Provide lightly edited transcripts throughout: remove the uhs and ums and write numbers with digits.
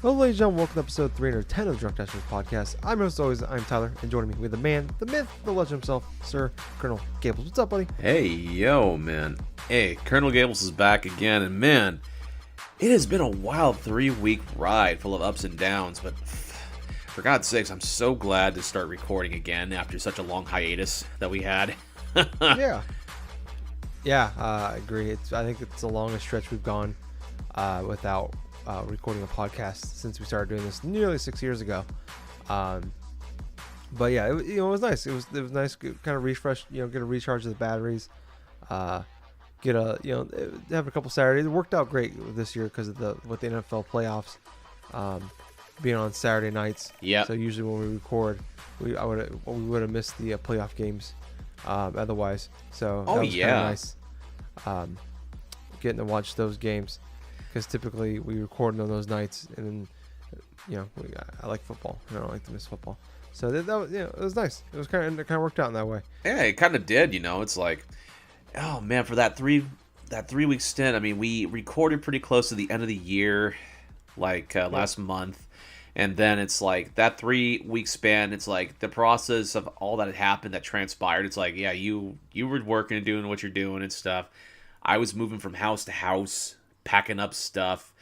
Hello, ladies and gentlemen, welcome to episode 310 of the Drunk Dashers podcast. I'm Tyler, and joining me with the man, the myth, the legend himself, Sir Colonel Gables. What's up, buddy? Hey, yo, man. Hey, Colonel Gables is back again, and man, it has been a wild 3-week ride full of ups and downs, but for God's sakes, I'm so glad to start recording again after such a long hiatus that we had. Yeah, I agree. I think it's the longest stretch we've gone without recording a podcast since we started doing this nearly 6 years ago. But yeah, it was nice. It was nice, kind of refresh, get a recharge of the batteries, have a couple Saturdays. It worked out great this year because of with the NFL playoffs being on Saturday nights. Yeah. So usually when we record, we would have missed the playoff games otherwise. So that was kind of nice getting to watch those games. Because typically we record on those nights, and then, I like football. I don't like to miss football. So it was nice. It kind of worked out in that way. Yeah, it kind of did. It's like, oh man, for that 3-week stint. I mean, we recorded pretty close to the end of the year, last month, and then it's like that 3-week span. It's like the process of all that had happened, that transpired. It's like, yeah, you were working and doing what you're doing and stuff. I was moving from house to house, packing up stuff,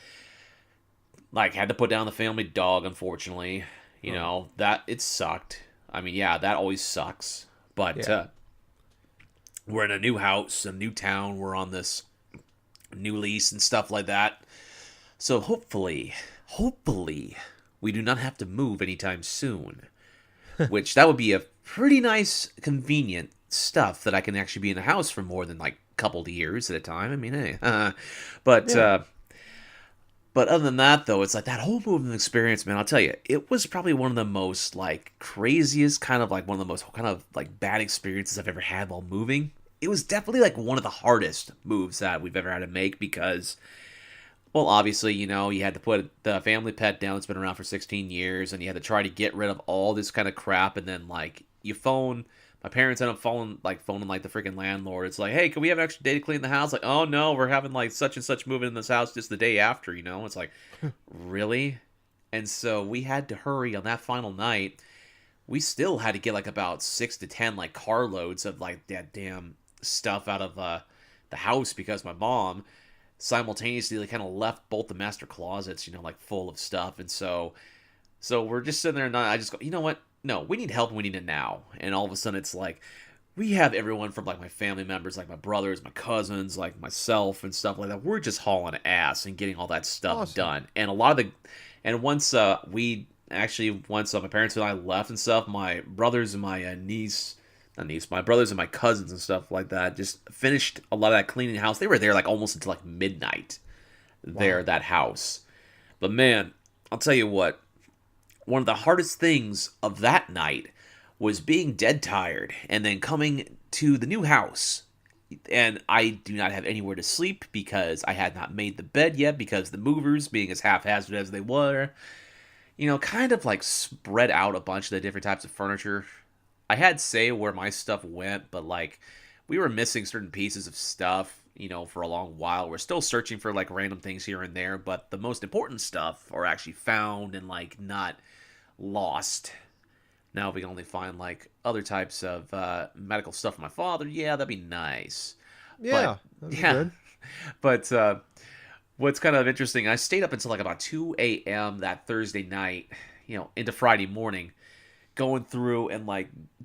had to put down the family dog, unfortunately. That it sucked. I mean, yeah, that always sucks, but we're in a new house, a new town, we're on this new lease and stuff like that, so hopefully we do not have to move anytime soon. Which that would be a pretty nice, convenient stuff that I can actually be in a house for more than couple of years at a time. I mean, hey, but other than that, though, it's like that whole moving experience, man. I'll tell you, it was probably one of the most craziest, kind of one of the most kind of bad experiences I've ever had while moving. It was definitely one of the hardest moves that we've ever had to make because, well, obviously, you had to put the family pet down that's been around for 16 years, and you had to try to get rid of all this kind of crap, and then you phone. My parents end up phoning the freaking landlord. It's like, hey, can we have an extra day to clean the house? Oh no, we're having such and such moving in this house just the day after, It's like, really? And so we had to hurry on that final night. We still had to get about 6 to 10 carloads of that damn stuff out of the house because my mom simultaneously kind of left both the master closets, full of stuff. And so we're just sitting there and I just go, you know what? No, we need help and we need it now. And all of a sudden it's we have everyone from my family members, my brothers, my cousins, myself and stuff like that. We're just hauling ass and getting all that stuff done. And once my parents and I left and stuff, my brothers and my my brothers and my cousins and stuff like that just finished a lot of that cleaning the house. They were there almost until midnight there at that house. But man, I'll tell you what. One of the hardest things of that night was being dead tired and then coming to the new house. And I do not have anywhere to sleep because I had not made the bed yet because the movers, being as haphazard as they were, kind of spread out a bunch of the different types of furniture. I had say where my stuff went, but we were missing certain pieces of stuff, for a long while. We're still searching for random things here and there, but the most important stuff are actually found and not lost. Now if we can only find other types of medical stuff for my father, yeah, that'd be nice. Yeah, that'd be good. But what's kind of interesting, I stayed up until about 2 a.m. that Thursday night, into Friday morning, going through and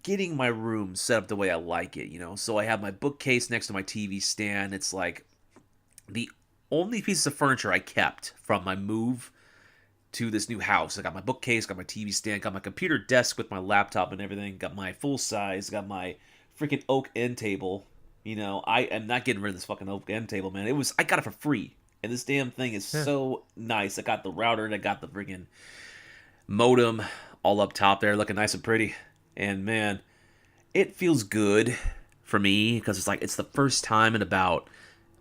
getting my room set up the way I like it, So I have my bookcase next to my TV stand. It's the only piece of furniture I kept from my move to this new house. I got my bookcase, got my TV stand, got my computer desk with my laptop and everything, got my full size, got my freaking oak end table. I am not getting rid of this fucking oak end table, man. I got it for free. And this damn thing is so nice. I got the router and I got the freaking modem all up top there, looking nice and pretty. And man, it feels good for me because it's the first time in about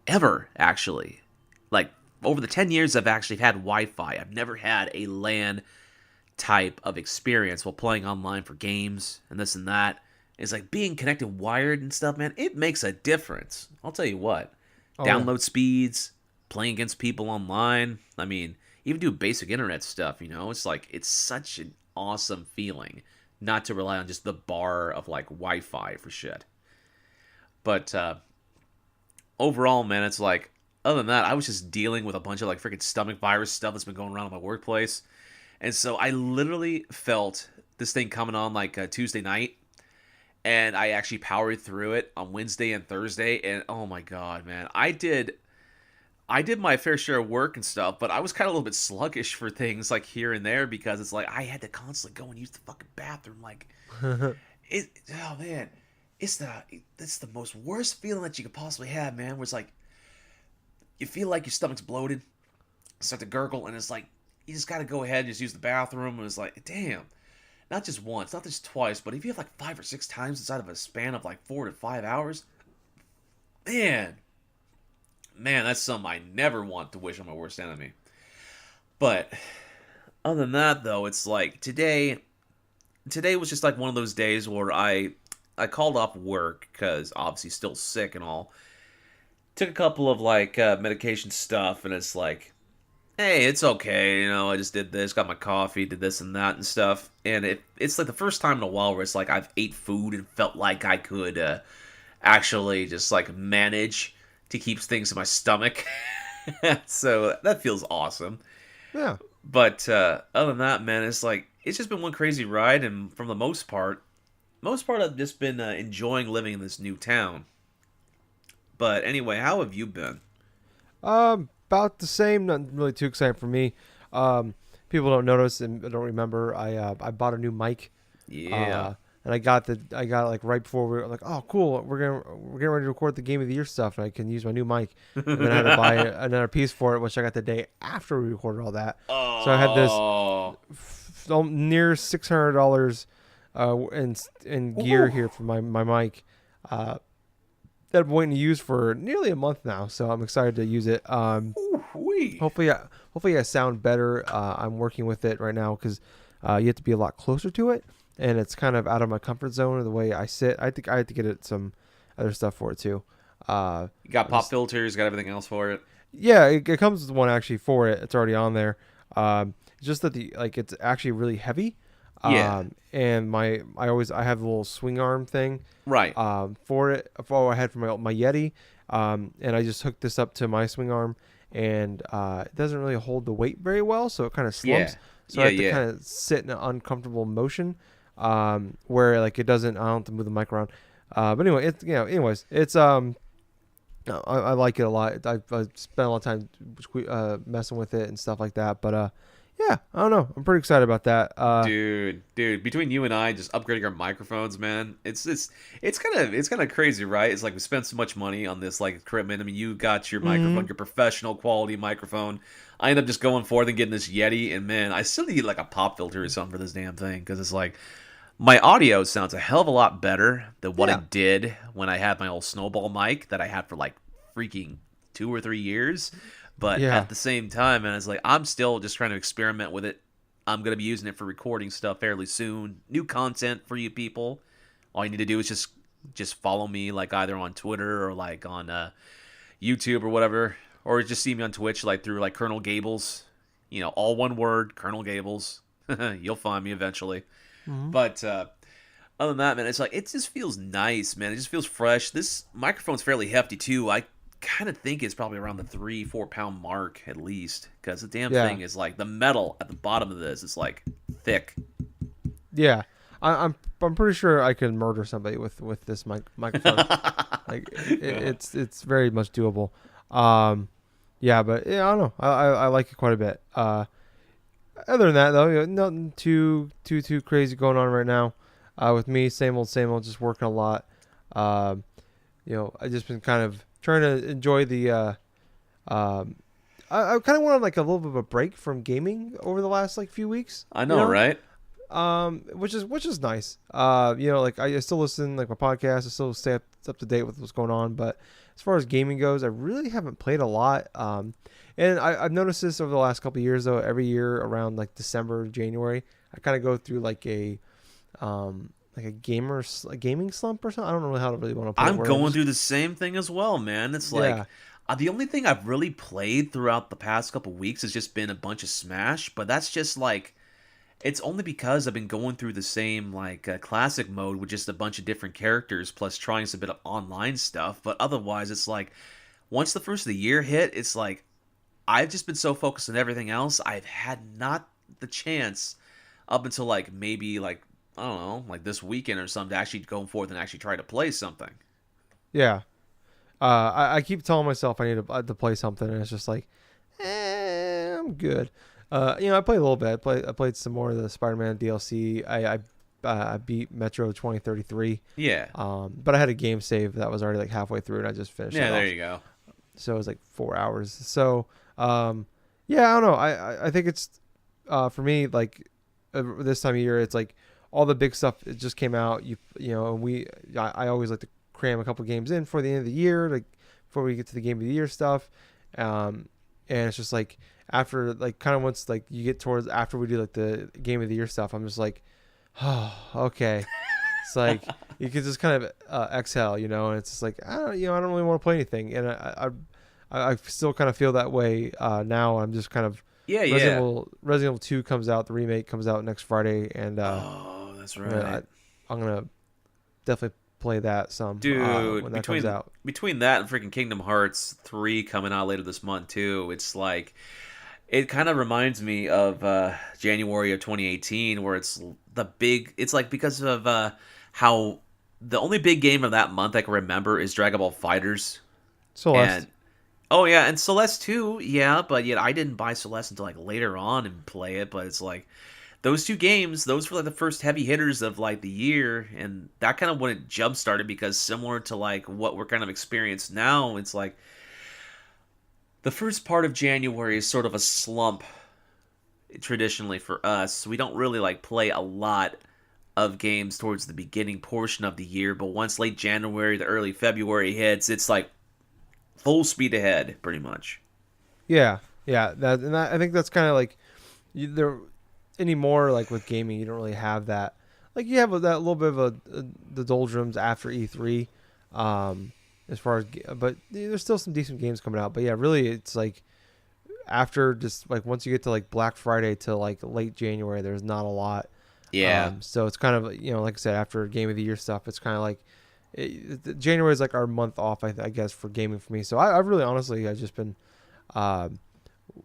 ever, actually. Over the 10 years I've actually had Wi-Fi, I've never had a LAN type of experience while playing online for games and this and that. It's like being connected wired and stuff, man. It makes a difference. I'll tell you what. Oh, Download speeds, playing against people online. I mean, even do basic internet stuff, It's like, it's such an awesome feeling not to rely on just the bar of like Wi-Fi for shit. But overall, man, it's like, other than that, I was just dealing with a bunch of like freaking stomach virus stuff that's been going around in my workplace. And so I literally felt this thing coming on like Tuesday night. And I actually powered through it on Wednesday and Thursday. And oh my God, man, I did my fair share of work and stuff, but I was kind of a little bit sluggish for things like here and there because it's like I had to constantly go and use the fucking bathroom. Like, oh man, it's the most worst feeling that you could possibly have, man. Where it's like you feel like your stomach's bloated, start to gurgle, and it's like you just got to go ahead and just use the bathroom. And it's like, damn, not just once, not just twice, but if you have like 5 or 6 times inside of a span of like 4 to 5 hours, man, that's something I never want to wish on my worst enemy. But other than that, though, it's like today was just like one of those days where I called off work because obviously still sick and all. Took a couple of like medication stuff, and it's like, hey, it's okay, I just did this, got my coffee, did this and that and stuff. And it's like the first time in a while where it's like I've ate food and felt like I could actually just like manage to keep things in my stomach. So that feels awesome. Yeah. But other than that, man, it's like it's just been one crazy ride, and from the most part I've just been enjoying living in this new town. But anyway, how have you been? About the same. Not really too exciting for me. People don't notice and don't remember. I bought a new mic. Yeah. And I got it like right before we were like, oh cool, we're getting ready to record the Game of the Year stuff, and I can use my new mic. And then I had to buy another piece for it, which I got the day after we recorded all that. Oh. So I had this near $600 in gear here for my mic. That I'm waiting to use for nearly a month now, so I'm excited to use it. Hopefully I sound better. I'm working with it right now because you have to be a lot closer to it, and it's kind of out of my comfort zone of the way I sit. I think I had to get it some other stuff for it too. You got pop filters, got everything else for it. Yeah, it comes with one actually for it. It's already on there. It's just that it's actually really heavy. Yeah. And I have a little swing arm thing. Right. For it, I had for my Yeti. And I just hooked this up to my swing arm, and it doesn't really hold the weight very well, so it kind of slumps. Yeah. So I have to kind of sit in an uncomfortable motion, where like it doesn't. I don't have to move the mic around. But anyway, it's I like it a lot. I spent a lot of time messing with it and stuff like that. But yeah, I don't know. I'm pretty excited about that. Dude, between you and I just upgrading our microphones, man, it's kind of crazy, right? It's like we spent so much money on this like equipment. I mean, you got your microphone, your professional quality microphone. I end up just going forth and getting this Yeti, and man, I still need like a pop filter or something for this damn thing because it's like my audio sounds a hell of a lot better than what it did when I had my old snowball mic that I had for like freaking 2 or 3 years. But at the same time, and it's like I'm still just trying to experiment with it. I'm gonna be using it for recording stuff fairly soon. New content for you people. All you need to do is just follow me, like either on Twitter or like on YouTube or whatever, or just see me on Twitch, like through like Colonel Gables. All one word, Colonel Gables. You'll find me eventually. Mm-hmm. But other than that, man, it's like it just feels nice, man. It just feels fresh. This microphone's fairly hefty too. I kind of think it's probably around the 3-4 pound mark at least, because the damn thing is like the metal at the bottom of this is like thick. Yeah, I'm pretty sure I can murder somebody with this microphone. Like it's very much doable. Yeah, but yeah, I don't know. I like it quite a bit. Other than that though, nothing too crazy going on right now. With me, same old, just working a lot. I just been kind of trying to enjoy the I kind of wanted like a little bit of a break from gaming over the last like few weeks. I know, right? Which is nice. Like I still listen like my podcast, I still stay up to date with what's going on, but as far as gaming goes, I really haven't played a lot. And I've noticed this over the last couple of years though. Every year around like December, January, I kind of go through like a gaming slump or something. I don't know how to really want to put I'm it. going through the same thing as well, man. It's like Yeah, the only thing I've really played throughout the past couple weeks has just been a bunch of Smash, but that's just like it's only because I've been going through the same like classic mode with just a bunch of different characters plus trying some bit of online stuff. But otherwise, it's like once the first of the year hit, it's like I've just been so focused on everything else. I've had not the chance up until like maybe like I don't know, like this weekend or something to actually go forth and actually try to play something. yeah. I keep telling myself I need to play something, and it's just like, I'm good. I played a little bit. I played some more of the Spider-Man DLC. I beat Metro 2033. Yeah. But I had a game save that was already like halfway through, and I just finished it Yeah, there off. you go. So it was like 4 hours. So, yeah, I don't know. I think it's for me like this time of year, it's like all the big stuff. It just came out. And I always like to cram a couple games in for the end of the year, like before we get to the game of the year stuff. And it's just like after like kind of once like you get towards after we do like the game of the year stuff, I'm just like, oh, okay. It's like you can just kind of exhale, and it's just like I don't really want to play anything, and I still kind of feel that way now. I'm just kind of Yeah, Resident Evil 2 comes out, the remake comes out next Friday, and oh, that's right. I'm gonna definitely play that some Dude, when that comes out. Between that and freaking Kingdom Hearts 3 coming out later this month too, it's like it kind of reminds me of January of 2018 where it's like because of how the only big game of that month I can remember is Dragon Ball FighterZ. Celeste. Oh yeah, and Celeste too, yeah, but yet I didn't buy Celeste until like later on and play it, but it's like those two games, those were like the first heavy hitters of like the year, and that kind of when it jump started because similar to like what we're kind of experienced now, it's like the first part of January is sort of a slump traditionally for us. We don't really like play a lot of games towards the beginning portion of the year, but once late January to early February hits, it's like full speed ahead, pretty much. Yeah. I think that's kind of like there anymore. Like with gaming, you don't really have that. Like you have that little bit of the doldrums after E3, as far as, but there's still some decent games coming out. But yeah, really, it's like after just like once you get to like Black Friday to like late January, there's not a lot. Yeah. So it's kind of like I said, after Game of the Year stuff, it's kind of like January is like our month off, I guess, for gaming for me. So I've really honestly I've just been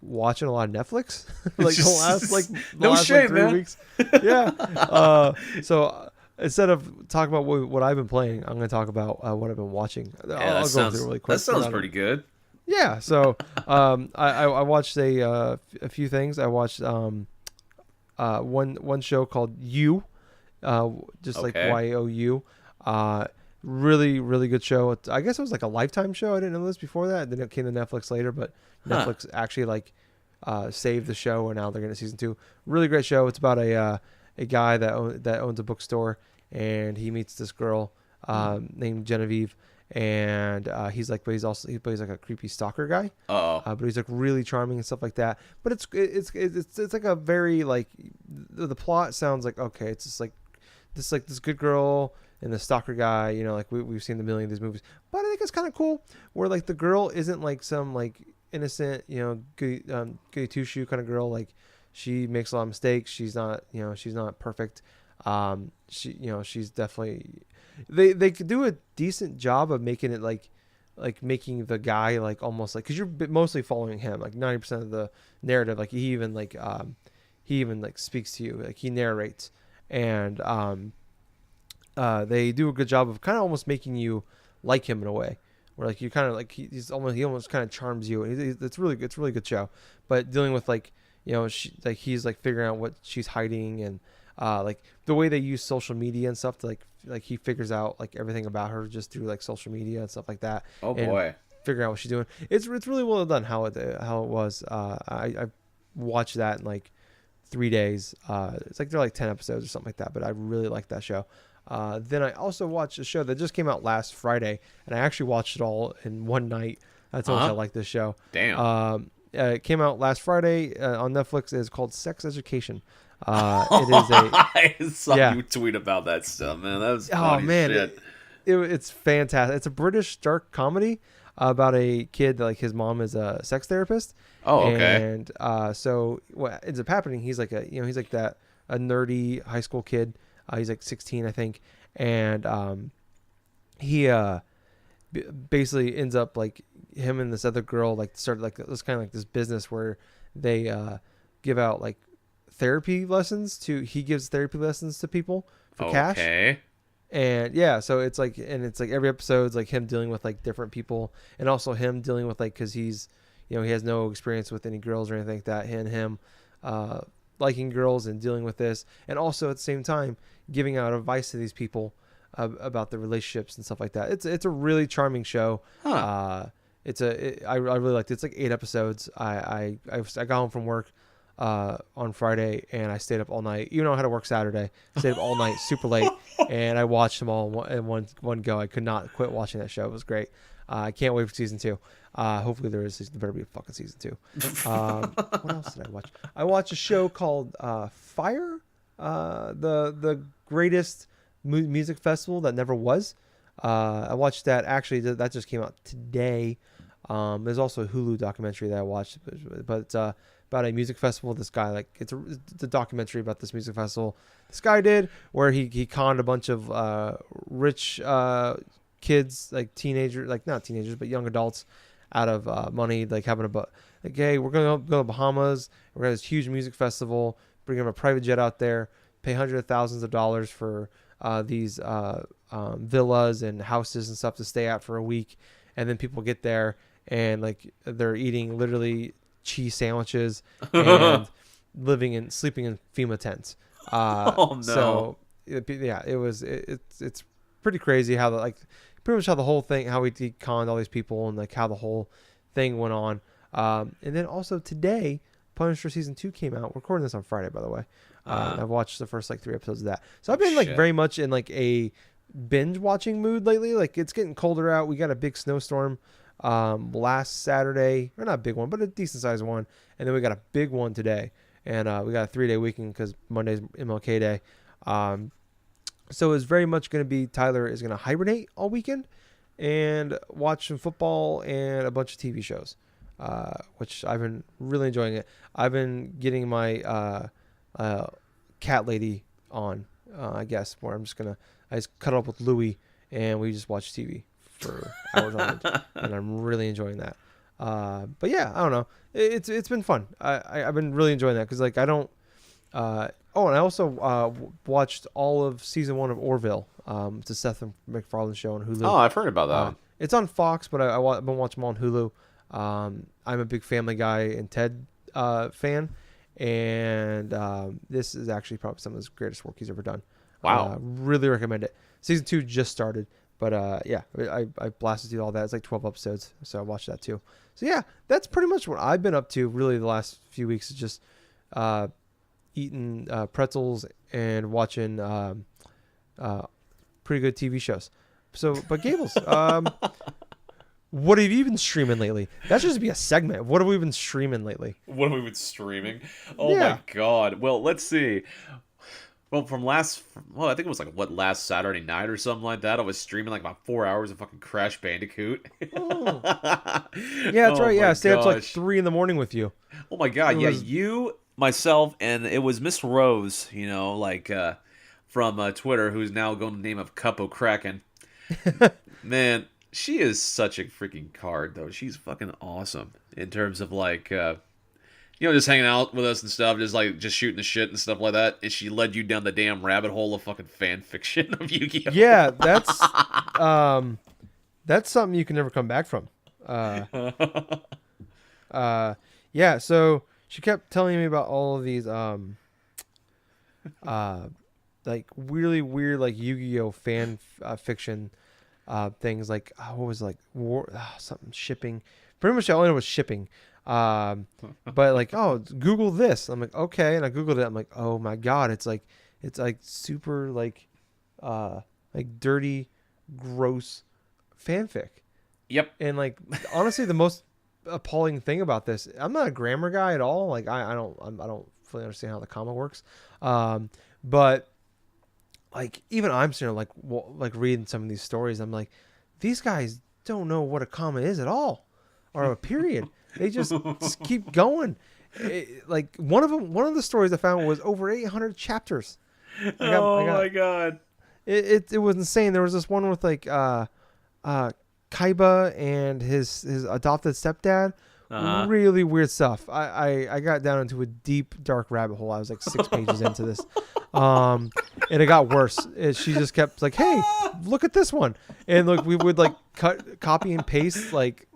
watching a lot of Netflix like the last shame, like 3 man. weeks. Yeah. So instead of talking about what I've been playing, I'm going to talk about what I've been watching. I'll go through really quick. That sounds pretty good. Yeah. So I watched a few things. I watched one show called You, just like YOU. Really, really good show. I guess it was like a Lifetime show. I didn't know this before that. Then it came to Netflix later, but Netflix actually like saved the show, and now they're getting season 2. Really great show. It's about a guy that owns a bookstore, and he meets this girl named Genevieve, and he plays like a creepy stalker guy. But he's like really charming and stuff like that. But it's like a very like the plot sounds like okay. It's just like this good girl and the stalker guy, like we've seen the million of these movies, but I think it's kind of cool where like the girl isn't like some like innocent, goody two shoe kind of girl. Like she makes a lot of mistakes. She's not perfect. She's definitely they could do a decent job of making it like making the guy like almost like because you're mostly following him like 90% of the narrative. Like he even speaks to you, like he narrates, and they do a good job of kind of almost making you like him in a way, where like you kind of like he almost kind of charms you. And it's a really good show. But dealing with like he's like figuring out what she's hiding, and like the way they use social media and stuff to like he figures out like everything about her just through like social media and stuff like that. Oh boy, figuring out what she's doing. It's really well done how it was. I watched that in like 3 days. It's like they're like 10 episodes or something like that. But I really like that show. Then I also watched a show that just came out last Friday, and I actually watched it all in one night. That's how much I like this show. Damn. It came out last Friday on Netflix. It's called Sex Education. It is a I saw yeah. you tweet about that stuff, man. That was Oh funny man, shit. it's fantastic. It's a British dark comedy about a kid that like his mom is a sex therapist, Oh, okay. and so what ends up happening? He's like he's like that a nerdy high school kid. He's like 16, I think, and he basically ends up like him and this other girl like started like this kind of like this business where they give out like therapy lessons to he gives therapy lessons to people for cash. Okay. And yeah, so it's like, and it's like every episode's like him dealing with like different people, and also him dealing with like, because he's, he has no experience with any girls or anything like that, and him liking girls and dealing with this, and also at the same time giving out advice to these people about the relationships and stuff like that. It's a really charming show. Huh. I really liked it. It's like 8 episodes. I got home from work on Friday, and I stayed up all night. Even though I had to work Saturday, I stayed up all night, super late, and I watched them all in one go. I could not quit watching that show. It was great. I can't wait for season 2. Hopefully there is. There better be a fucking season 2. What else did I watch? I watched a show called Fire, the greatest music festival that never was. I watched that. Actually, that just came out today. There's also a Hulu documentary that I watched, but it's about a music festival. This guy, like, it's a documentary about this music festival this guy did, where he conned a bunch of rich kids, like teenagers, like not teenagers, but young adults, out of money, like having like, hey, we're gonna go to Bahamas. We're gonna have this huge music festival. Bring them a private jet out there. Pay hundreds of thousands of dollars for these villas and houses and stuff to stay at for a week, and then people get there and like they're eating literally cheese sandwiches and sleeping in FEMA tents. Oh no! So yeah, it's pretty crazy how pretty much how the whole thing, how he conned all these people, and like how the whole thing went on. And then also today, Punisher season 2 came out. We're recording this on Friday, by the way. I've watched the first like 3 episodes of that. So I've been like very much in like a binge watching mood lately. Like, it's getting colder out. We got a big snowstorm last Saturday, or not a big one, but a decent sized one. And then we got a big one today. And we got a 3-day weekend because Monday's MLK Day. So it's very much going to be Tyler is going to hibernate all weekend and watch some football and a bunch of TV shows, which I've been really enjoying it. I've been getting my cat lady on, I guess, where I just cut up with Louie and we just watch TV for hours on end, and I'm really enjoying that. But yeah, I don't know. It's been fun. I've been really enjoying that because like I don't. And I also watched all of season 1 of Orville. It's a Seth MacFarlane show on Hulu. Oh, I've heard about that. It's on Fox, but I've been watching them on Hulu. I'm a big Family Guy and Ted fan, and this is actually probably some of his greatest work he's ever done. Wow. Really recommend it. Season 2 just started, but yeah, I blasted through all that. It's like 12 episodes, so I watched that too. So yeah, that's pretty much what I've been up to really the last few weeks. Is just eating pretzels and watching pretty good TV shows. So, but Gables, what have you been streaming lately? That should just be a segment. What have we been streaming lately? What have we been streaming? Oh my god. Well, let's see. Well, I think it was like last Saturday night or something like that. I was streaming like about 4 hours of fucking Crash Bandicoot. Oh. Yeah, that's right. Yeah, I stayed up to like 3 a.m. with you. Oh my god. Yeah, you, myself, and it was Miss Rose, from Twitter, who's now going to the name of Cup Kraken. Man, she is such a freaking card, though. She's fucking awesome in terms of like, just hanging out with us and stuff, just shooting the shit and stuff like that. And she led you down the damn rabbit hole of fucking fan fiction of Yu-Gi-Oh. Yeah, that's something you can never come back from. Yeah. So she kept telling me about all of these like really weird like Yu-Gi-Oh fan fiction things, like what was it, like war something shipping. Pretty much all I know was shipping. But like, oh, Google this. I'm like, okay, and I Googled it. I'm like, oh my god, it's like super like dirty, gross fanfic. Yep. And like, honestly, the most appalling thing about this, I'm not a grammar guy at all. Like, I don't fully understand how the comma works. But like even I'm sitting there, like reading some of these stories. I'm like, these guys don't know what a comma is at all, or a period. They just keep going. Like one of the stories I found was over 800 chapters. My god! It was insane. There was this one with like Kaiba and his adopted stepdad. Really weird stuff. I got down into a deep dark rabbit hole. I was like 6 pages into this, and it got worse. She just kept like, "Hey, look at this one," and look, we would like copy and paste like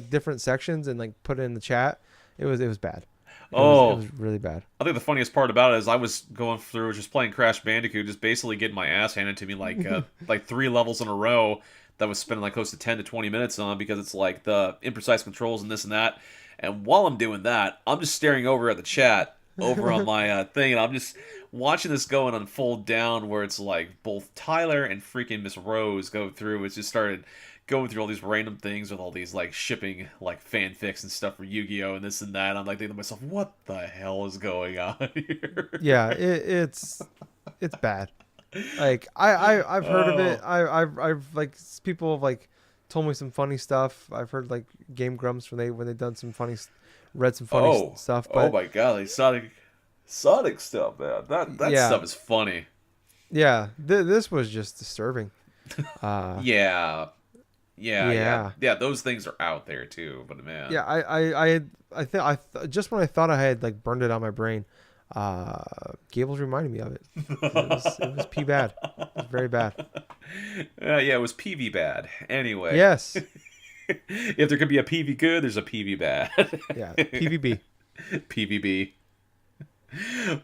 different sections and like put it in the chat. It was bad. It was really bad. I think the funniest part about it is I was going through just playing Crash Bandicoot, just basically getting my ass handed to me like 3 levels in a row that was spending like close to 10 to 20 minutes on, because it's like the imprecise controls and this and that. And while I'm doing that, I'm just staring over at the chat over on my thing, and I'm just watching this go and unfold down, where it's like both Tyler and freaking Miss Rose go through. It's just started going through all these random things with all these like shipping like fanfics and stuff for Yu-Gi-Oh! And this and that. And I'm like thinking to myself, what the hell is going on here? Yeah, it's bad. Like I've heard of it. I've like people have like told me some funny stuff. I've heard like Game Grumps when they've done some funny, read some funny stuff. But, oh my god, like Sonic stuff, man. That stuff is funny. Yeah, this was just disturbing. Yeah. Those things are out there too, but man. Yeah, I just when I thought I had like burned it on my brain, Gables reminded me of it. It was P bad. It was very bad. It was PV bad. Anyway. Yes. If there could be a PV good, there's a PV bad. Yeah, PVB. PVB.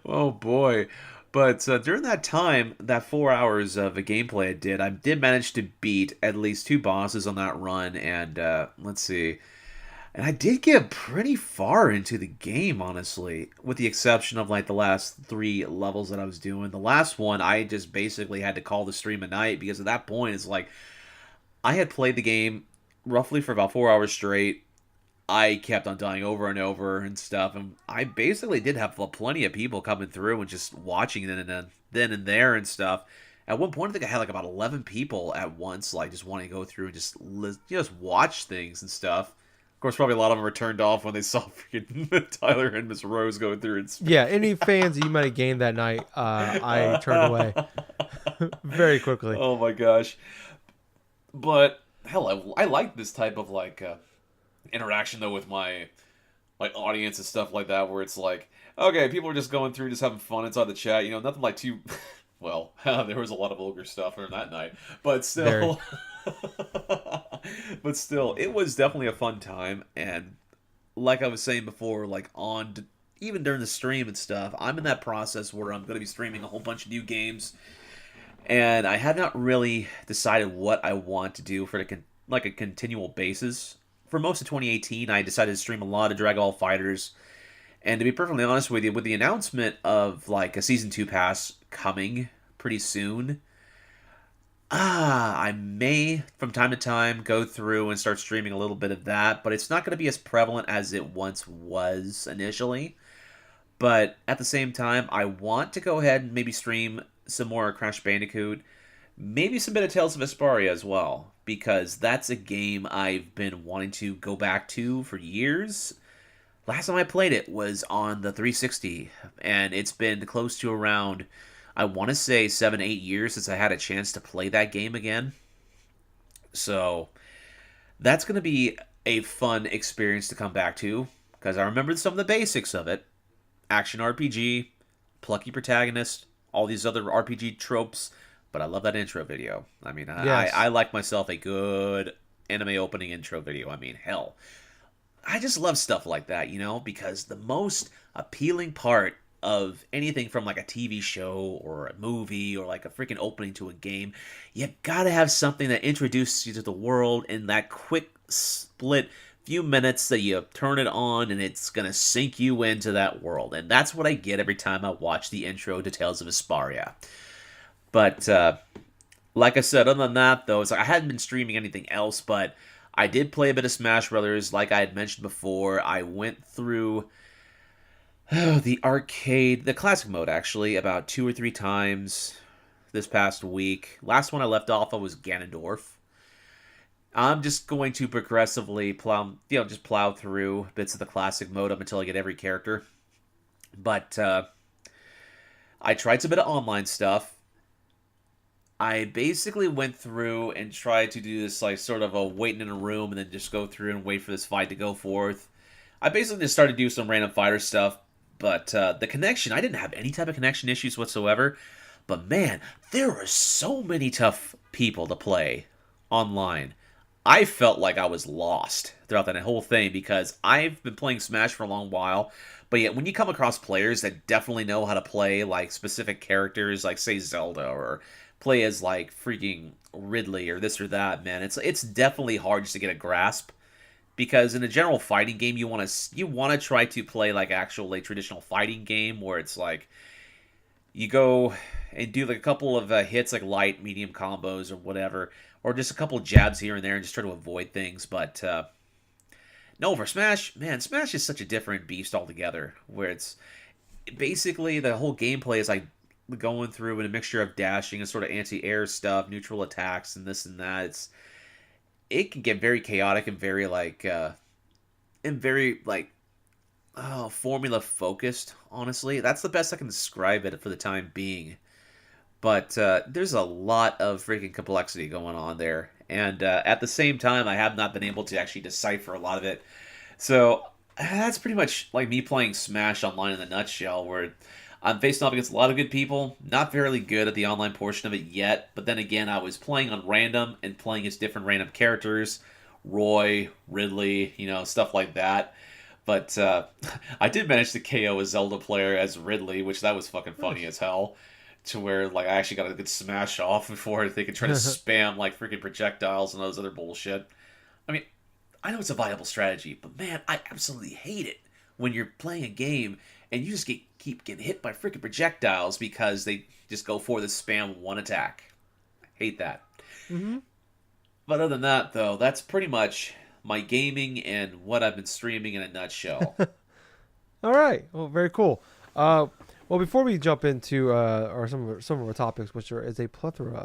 Oh boy. But during that time, that 4 hours of gameplay I did manage to beat at least 2 bosses on that run, and let's see. And I did get pretty far into the game, honestly, with the exception of like the last 3 levels that I was doing. The last one, I just basically had to call the stream a night, because at that point, it's like I had played the game roughly for about 4 hours straight. I kept on dying over and over and stuff, and I basically did have plenty of people coming through and just watching then and there and stuff. At one point, I think I had like about 11 people at once, like just wanting to go through and just watch things and stuff. Of course, probably a lot of them were turned off when they saw freaking Tyler and Miss Rose go through it. Yeah, any fans that you might have gained that night, I turned away very quickly. Oh my gosh! But hell, I like this type of like interaction though with my audience and stuff like that, where it's like, okay, people are just going through, just having fun inside the chat. You know, nothing like too. Well, there was a lot of vulgar stuff on that night, but still. But still, it was definitely a fun time, and like I was saying before, like even during the stream and stuff, I'm in that process where I'm going to be streaming a whole bunch of new games, and I have not really decided what I want to do for a continual basis. For most of 2018, I decided to stream a lot of Dragon Ball FighterZ, and to be perfectly honest with you, with the announcement of like a Season 2 pass coming pretty soon, I may, from time to time, go through and start streaming a little bit of that, but it's not going to be as prevalent as it once was initially. But at the same time, I want to go ahead and maybe stream some more Crash Bandicoot, maybe some bit of Tales of Vesperia as well, because that's a game I've been wanting to go back to for years. Last time I played it was on the 360, and it's been close to around, I want to say 7-8 years since I had a chance to play that game again. So that's going to be a fun experience to come back to, because I remembered some of the basics of it. Action RPG, plucky protagonist, all these other RPG tropes, but I love that intro video. I mean, Yes. I like myself a good anime opening intro video. I mean, hell, I just love stuff like that, you know, because the most appealing part of anything from like a TV show or a movie or like a freaking opening to a game, you gotta have something that introduces you to the world in that quick split few minutes that you turn it on and it's gonna sink you into that world. And that's what I get every time I watch the intro to Tales of Vesperia. But like I said, other than that though, it's like I hadn't been streaming anything else, but I did play a bit of Smash Brothers. Like I had mentioned before, I went through Oh, the arcade, the classic mode, actually, about 2 or 3 times this past week. Last one I left off of was Ganondorf. I'm just going to progressively just plow through bits of the classic mode up until I get every character. But I tried some bit of online stuff. I basically went through and tried to do this like sort of a waiting in a room and then just go through and wait for this fight to go forth. I basically just started to do some random fighter stuff, but the connection, I didn't have any type of connection issues whatsoever. But man, there were so many tough people to play online. I felt like I was lost throughout that whole thing because I've been playing Smash for a long while, but yet when you come across players that definitely know how to play like specific characters, like say Zelda or play as like freaking Ridley or this or that, man, it's definitely hard just to get a grasp because in a general fighting game you want to try to play like actual like traditional fighting game where it's like you go and do like a couple of hits like light medium combos or whatever or just a couple of jabs here and there and just try to avoid things but no, for Smash, man, Smash is such a different beast altogether where it's basically the whole gameplay is like going through in a mixture of dashing and sort of anti-air stuff, neutral attacks and this and that. It can get very chaotic and very formula focused, honestly. That's the best I can describe it for the time being. But there's a lot of freaking complexity going on there. And at the same time, I have not been able to actually decipher a lot of it. So that's pretty much like me playing Smash Online in a nutshell, where I'm facing off against a lot of good people. Not very good at the online portion of it yet. But then again, I was playing on random and playing as different random characters. Roy, Ridley, stuff like that. But I did manage to KO a Zelda player as Ridley, which that was fucking funny as hell. To where like I actually got a good smash off before they could try to spam like freaking projectiles and those other bullshit. I mean, I know it's a viable strategy, but man, I absolutely hate it when you're playing a game and you just keep getting hit by freaking projectiles because they just go for the spam one attack. I hate that. Mm-hmm. But other than that, though, that's pretty much my gaming and what I've been streaming in a nutshell. All right. Well, very cool. Well, before we jump into some of our topics, which is a plethora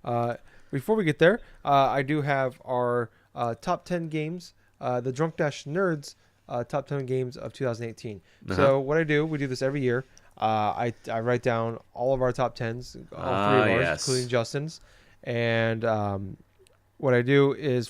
of, before we get there, I do have our top 10 games, the Drunk Dash Nerds top 10 games of 2018. Uh-huh. So what we do this every year. I write down all of our top 10s, all three of ours, yes, including Justin's, and what I do is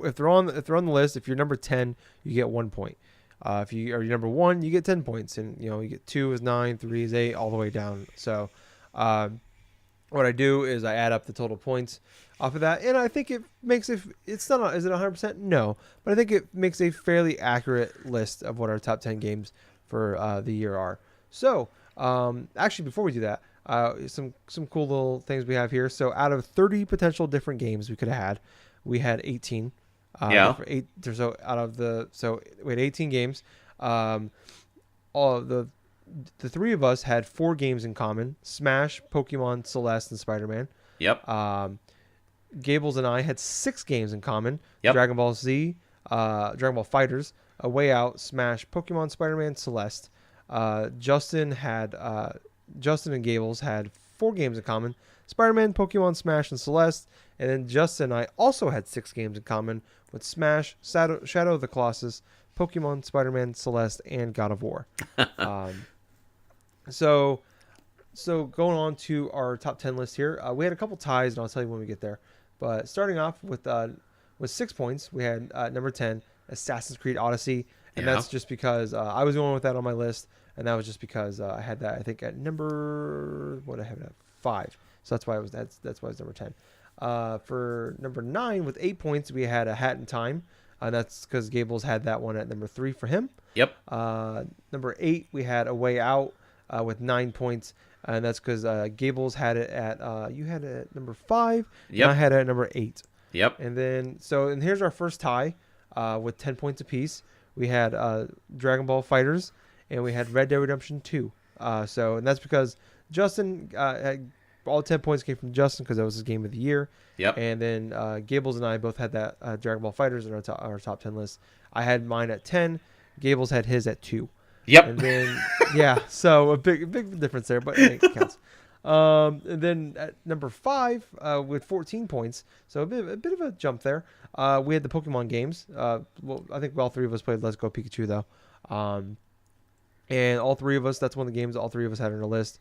if they're on the list, if you're number 10, you get 1 point. If you are number 1, you get 10 points, and you get 2 is 9, 3 is 8, all the way down. So, what I do is I add up the total points off of that, and I think it makes it's not is it 100%? No, but I think it makes a fairly accurate list of what our top 10 games for the year are. So, actually, before we do that, some cool little things we have here. So, out of 30 potential different games we could have had, we had 18. Yeah. So we had 18 games. All of the three of us had 4 games in common: Smash, Pokemon, Celeste, and Spider-Man. Yep. Gables and I had 6 games in common: Yep. Dragon Ball Z, Dragon Ball Fighters, A Way Out, Smash, Pokemon, Spider-Man, Celeste. Justin and Gables had 4 games in common: Spider-Man, Pokemon, Smash, and Celeste. And then Justin and I also had 6 games in common with Smash, Shadow of the Colossus, Pokemon, Spider-Man, Celeste, and God of War. So going on to our top 10 list here, we had a couple ties, and I'll tell you when we get there. But starting off with 6 points, we had number 10, Assassin's Creed Odyssey, and that's just because I was the one with that on my list, and that was just because I had that, I think, at number, what did I have it at? 5. So that's why that's why it's number 10. For number 9 with 8 points, we had A Hat in Time. That's because Gables had that one at number 3 for him. Yep. Number 8, we had A Way Out with 9 points. And that's because Gables had it at, you had it at number 5. Yep. And I had it at number 8. Yep. And then, and here's our first tie with 10 points apiece. We had Dragon Ball Fighters, and we had Red Dead Redemption 2. And that's because Justin had all 10 points came from Justin because that was his game of the year. Yep. And then Gables and I both had that Dragon Ball Fighters in our top 10 list. I had mine at 10. Gables had his at 2. Yep. And then yeah, so a big difference there, but it counts. And then at number 5 with 14 points, so a bit of a jump there. We had the Pokemon games. Well, I think all three of us played Let's Go Pikachu though. And all three of us, that's one of the games all three of us had on our list.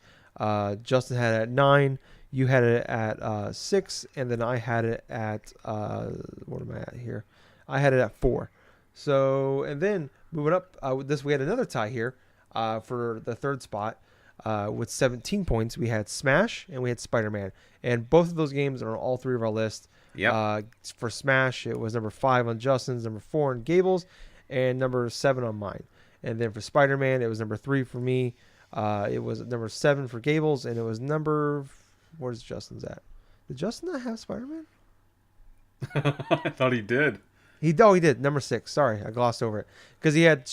Justin had it at 9, you had it at 6, and then I had it at what am I at here? I had it at 4. So, and then moving up, we had another tie here for the third spot with 17 points. We had Smash and we had Spider-Man, and both of those games are on all three of our lists. Yep. For Smash, it was number 5 on Justin's, number 4 on Gables, and number 7 on mine. And then for Spider-Man, it was number 3 for me. It was number 7 for Gables, and it was number... Where's Justin's at? Did Justin not have Spider-Man? I thought he did. He did. Number 6. Sorry, I glossed over it. Because he had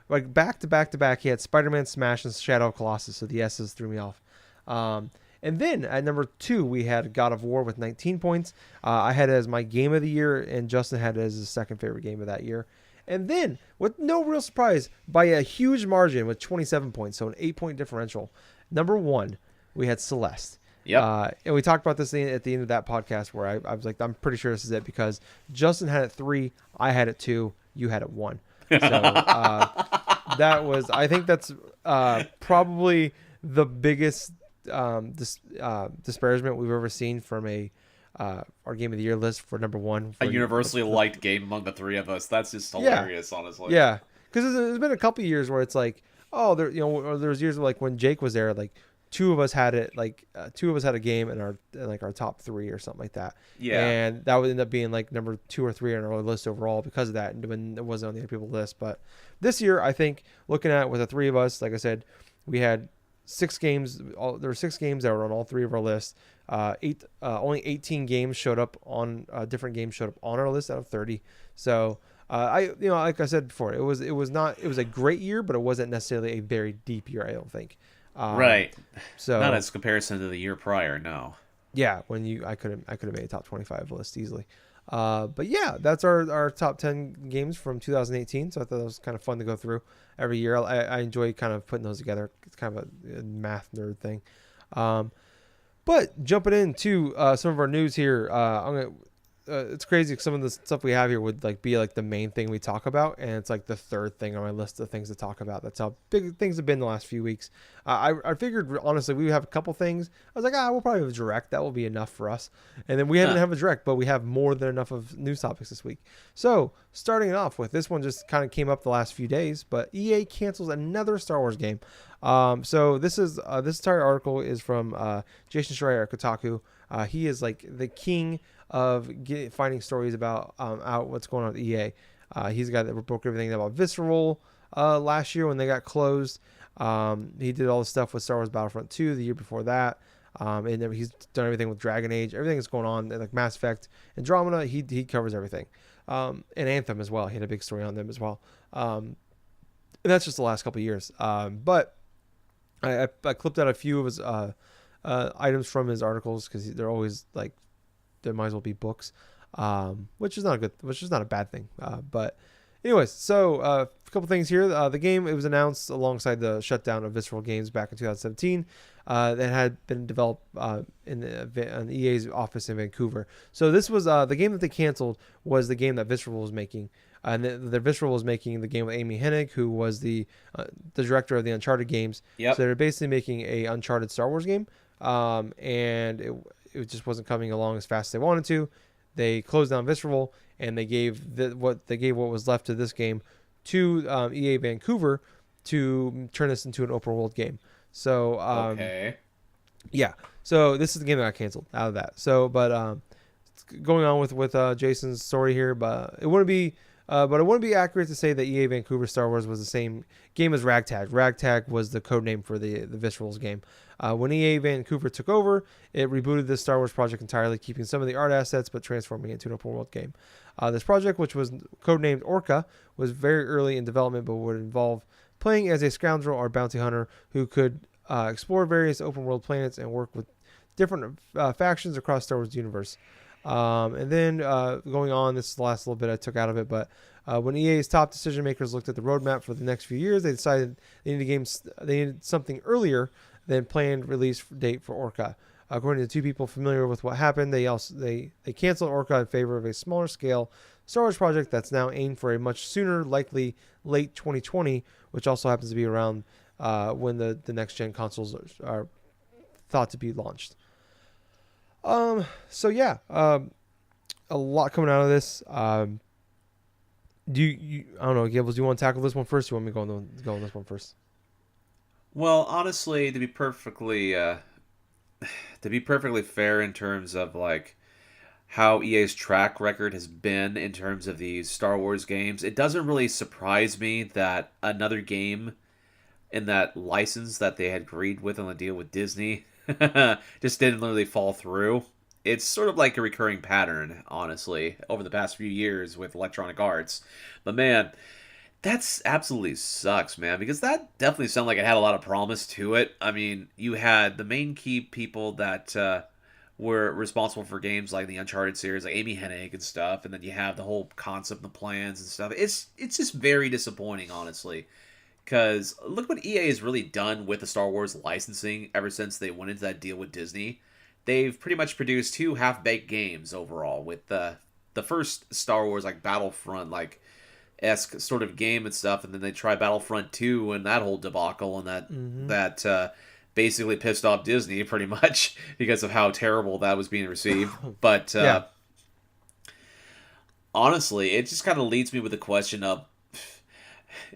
like back to back, he had Spider-Man, Smash, and Shadow of Colossus, so the S's threw me off. And then at number 2, we had God of War with 19 points. I had it as my game of the year, and Justin had it as his second favorite game of that year. And then, with no real surprise, by a huge margin with 27 points, so an 8-point differential, number 1, we had Celeste. Yep. And we talked about this at the end of that podcast where I was like, I'm pretty sure this is it because Justin had it 3, I had it 2, you had it 1. So that was, I think that's probably the biggest disparagement we've ever seen from our game of the year list for number 1. A universally liked game among the three of us. That's just hilarious, honestly. Yeah, because there's been a couple of years where it's like, oh, there was years like when Jake was there, like two of us had it, like two of us had a game in our top 3 or something like that. Yeah, and that would end up being like number 2 or 3 on our list overall because of that, and when it wasn't on the other people's list. But this year, I think looking at it with the 3 of us, like I said, we had 6 games. There were 6 games that were on all 3 of our lists. Only 18 games showed up on different games showed up on our list out of 30. So like I said before, it was a great year, but it wasn't necessarily a very deep year, I don't think. Right. So not as comparison to the year prior, no. Yeah, I could have made a top 25 list easily. But yeah, that's our top 10 games from 2018. So I thought it was kind of fun to go through every year. I enjoy kind of putting those together. It's kind of a math nerd thing. But jumping into some of our news here, it's crazy. Some of the stuff we have here would like be like the main thing we talk about, and it's like the third thing on my list of things to talk about. That's how big things have been the last few weeks. I figured honestly we would have a couple things. I was like, we'll probably have a direct. That will be enough for us. And then we haven't have a direct, but we have more than enough of news topics this week. So starting it off with this one, just kind of came up the last few days, but EA cancels another Star Wars game. So this entire article is from Jason Schreier at Kotaku. He is like the king of finding stories about out what's going on with EA. He's the guy that broke everything about Visceral last year when they got closed. He did all the stuff with Star Wars Battlefront 2 the year before that. And he's done everything with Dragon Age, everything that's going on, like Mass Effect, Andromeda. He covers everything. And Anthem as well. He had a big story on them as well. And that's just the last couple of years. But I clipped out a few of his items from his articles because they're always like, there might as well be books, which is not a bad thing. But anyways, so a couple things here. The game, it was announced alongside the shutdown of Visceral Games back in 2017. That had been developed in EA's office in Vancouver. So this was the game that they canceled was the game that Visceral was making. And the Visceral was making the game with Amy Hennig, who was the director of the Uncharted games. Yep. So they're basically making a Uncharted Star Wars game. And it just wasn't coming along as fast as they wanted to. They closed down Visceral, and they gave what was left of this game to EA Vancouver to turn this into an open world game. So okay, yeah. So this is the game that got canceled out of that. So, but going on with Jason's story here, but it wouldn't be accurate to say that EA Vancouver Star Wars was the same game as Ragtag. Ragtag was the code name for the Visceral's game. When EA Vancouver took over, it rebooted this Star Wars project entirely, keeping some of the art assets but transforming it into an open world game. This project, which was codenamed Orca, was very early in development but would involve playing as a scoundrel or bounty hunter who could explore various open world planets and work with different factions across Star Wars universe. And then going on, this is the last little bit I took out of it, but when EA's top decision makers looked at the roadmap for the next few years, they decided they needed something earlier than planned release date for Orca. According to two people familiar with what happened, they canceled Orca in favor of a smaller scale Star Wars project that's now aimed for a much sooner, likely late 2020, which also happens to be around when the next gen consoles are thought to be launched. So yeah, a lot coming out of this. Do you I don't know, Gables, do you want to tackle this one first? Or you want me to go on this one first? Well, honestly, to be perfectly fair in terms of like how EA's track record has been in terms of these Star Wars games, it doesn't really surprise me that another game in that license that they had agreed with on the deal with Disney just didn't really fall through. It's sort of like a recurring pattern, honestly, over the past few years with Electronic Arts. But man, that's absolutely sucks, man, because that definitely sounded like it had a lot of promise to it. I mean, you had the main key people that were responsible for games like the Uncharted series, like Amy Hennig and stuff, and then you have the whole concept and the plans and stuff. It's just very disappointing, honestly, because look what EA has really done with the Star Wars licensing ever since they went into that deal with Disney. They've pretty much produced two half-baked games overall, with the first Star Wars like Battlefront like esque sort of game and stuff, and then they try Battlefront 2 and that whole debacle, and that basically pissed off Disney pretty much because of how terrible that was being received. But Yeah. honestly, it just kind of leads me with the question of,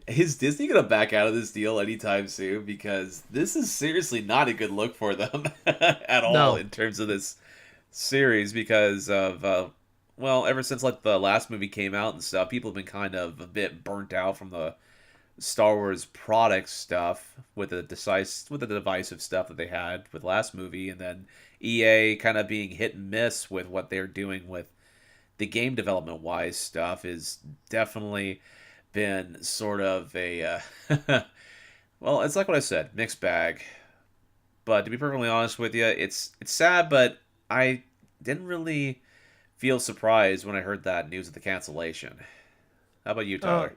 is Disney going to back out of this deal anytime soon? Because this is seriously not a good look for them at all No. in terms of this series, because of well, ever since like the last movie came out and stuff, people have been kind of a bit burnt out from the Star Wars product stuff with the divisive stuff that they had with last movie, and then EA kind of being hit and miss with what they're doing with the game development wise stuff is definitely been sort of a well, it's like what I said, mixed bag. But to be perfectly honest with you, it's sad, but I didn't really feel surprised when I heard that news of the cancellation. How about you, Tyler?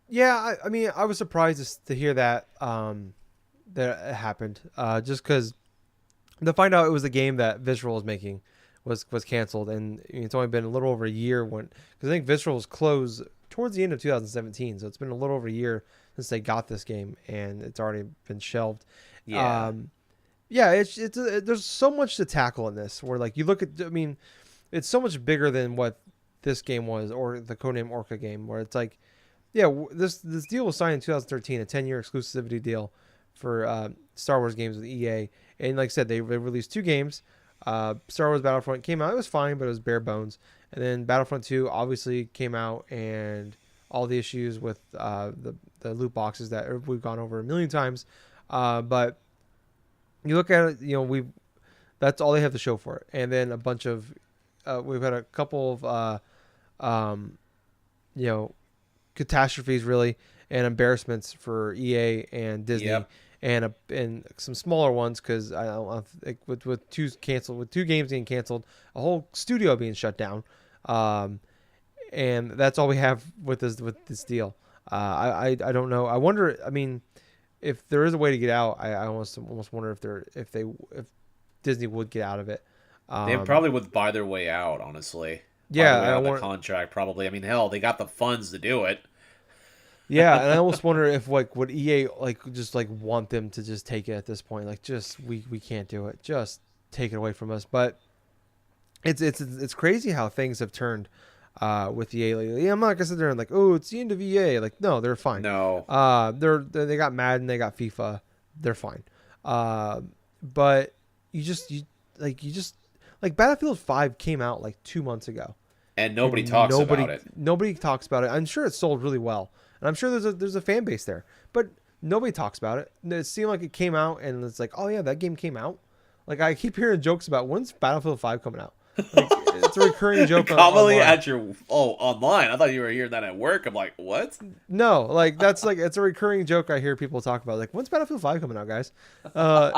Yeah, I mean, I was surprised to hear that that it happened. Just because to find out it was the game that Visceral was making was canceled, and it's only been a little over a year because I think Visceral was closed towards the end of 2017, so it's been a little over a year since they got this game, and it's already been shelved. Yeah. Yeah, there's so much to tackle in this. Where like you look at, I mean, it's so much bigger than what this game was, or the Codename Orca game, where it's like, yeah, this deal was signed in 2013, a 10-year exclusivity deal for Star Wars games with EA. And like I said, they released two games. Star Wars Battlefront came out. It was fine, but it was bare bones. And then Battlefront 2 obviously came out, and all the issues with the loot boxes that we've gone over a million times. But you look at it, that's all they have to show for it. And then a bunch of we've had a couple of catastrophes really, and embarrassments for EA and Disney. Yep. And some smaller ones, because I don't think with two games getting canceled, a whole studio being shut down, and that's all we have with this deal. I don't know. I wonder. I mean, if there is a way to get out, I almost wonder if Disney would get out of it. They probably would buy their way out, honestly. Yeah, buy their way out of the contract, probably. I mean, hell, they got the funds to do it. Yeah, and I almost wonder if would EA just want them to just take it at this point, we can't do it, just take it away from us. But it's crazy how things have turned with EA lately. I'm not gonna sit there and it's the end of EA. No, they're fine. No. They got Madden, they got FIFA, they're fine. But Battlefield 5 came out 2 months ago, and nobody talks about it. Nobody talks about it. I'm sure it sold really well. And I'm sure there's a fan base there, but nobody talks about it. It seemed like it came out, and it's oh yeah, that game came out. I keep hearing jokes about when's Battlefield 5 coming out. It's a recurring joke. Commonly at your online. I thought you were hearing that at work. I'm like, what? No, that's it's a recurring joke I hear people talk about. When's Battlefield 5 coming out, guys? And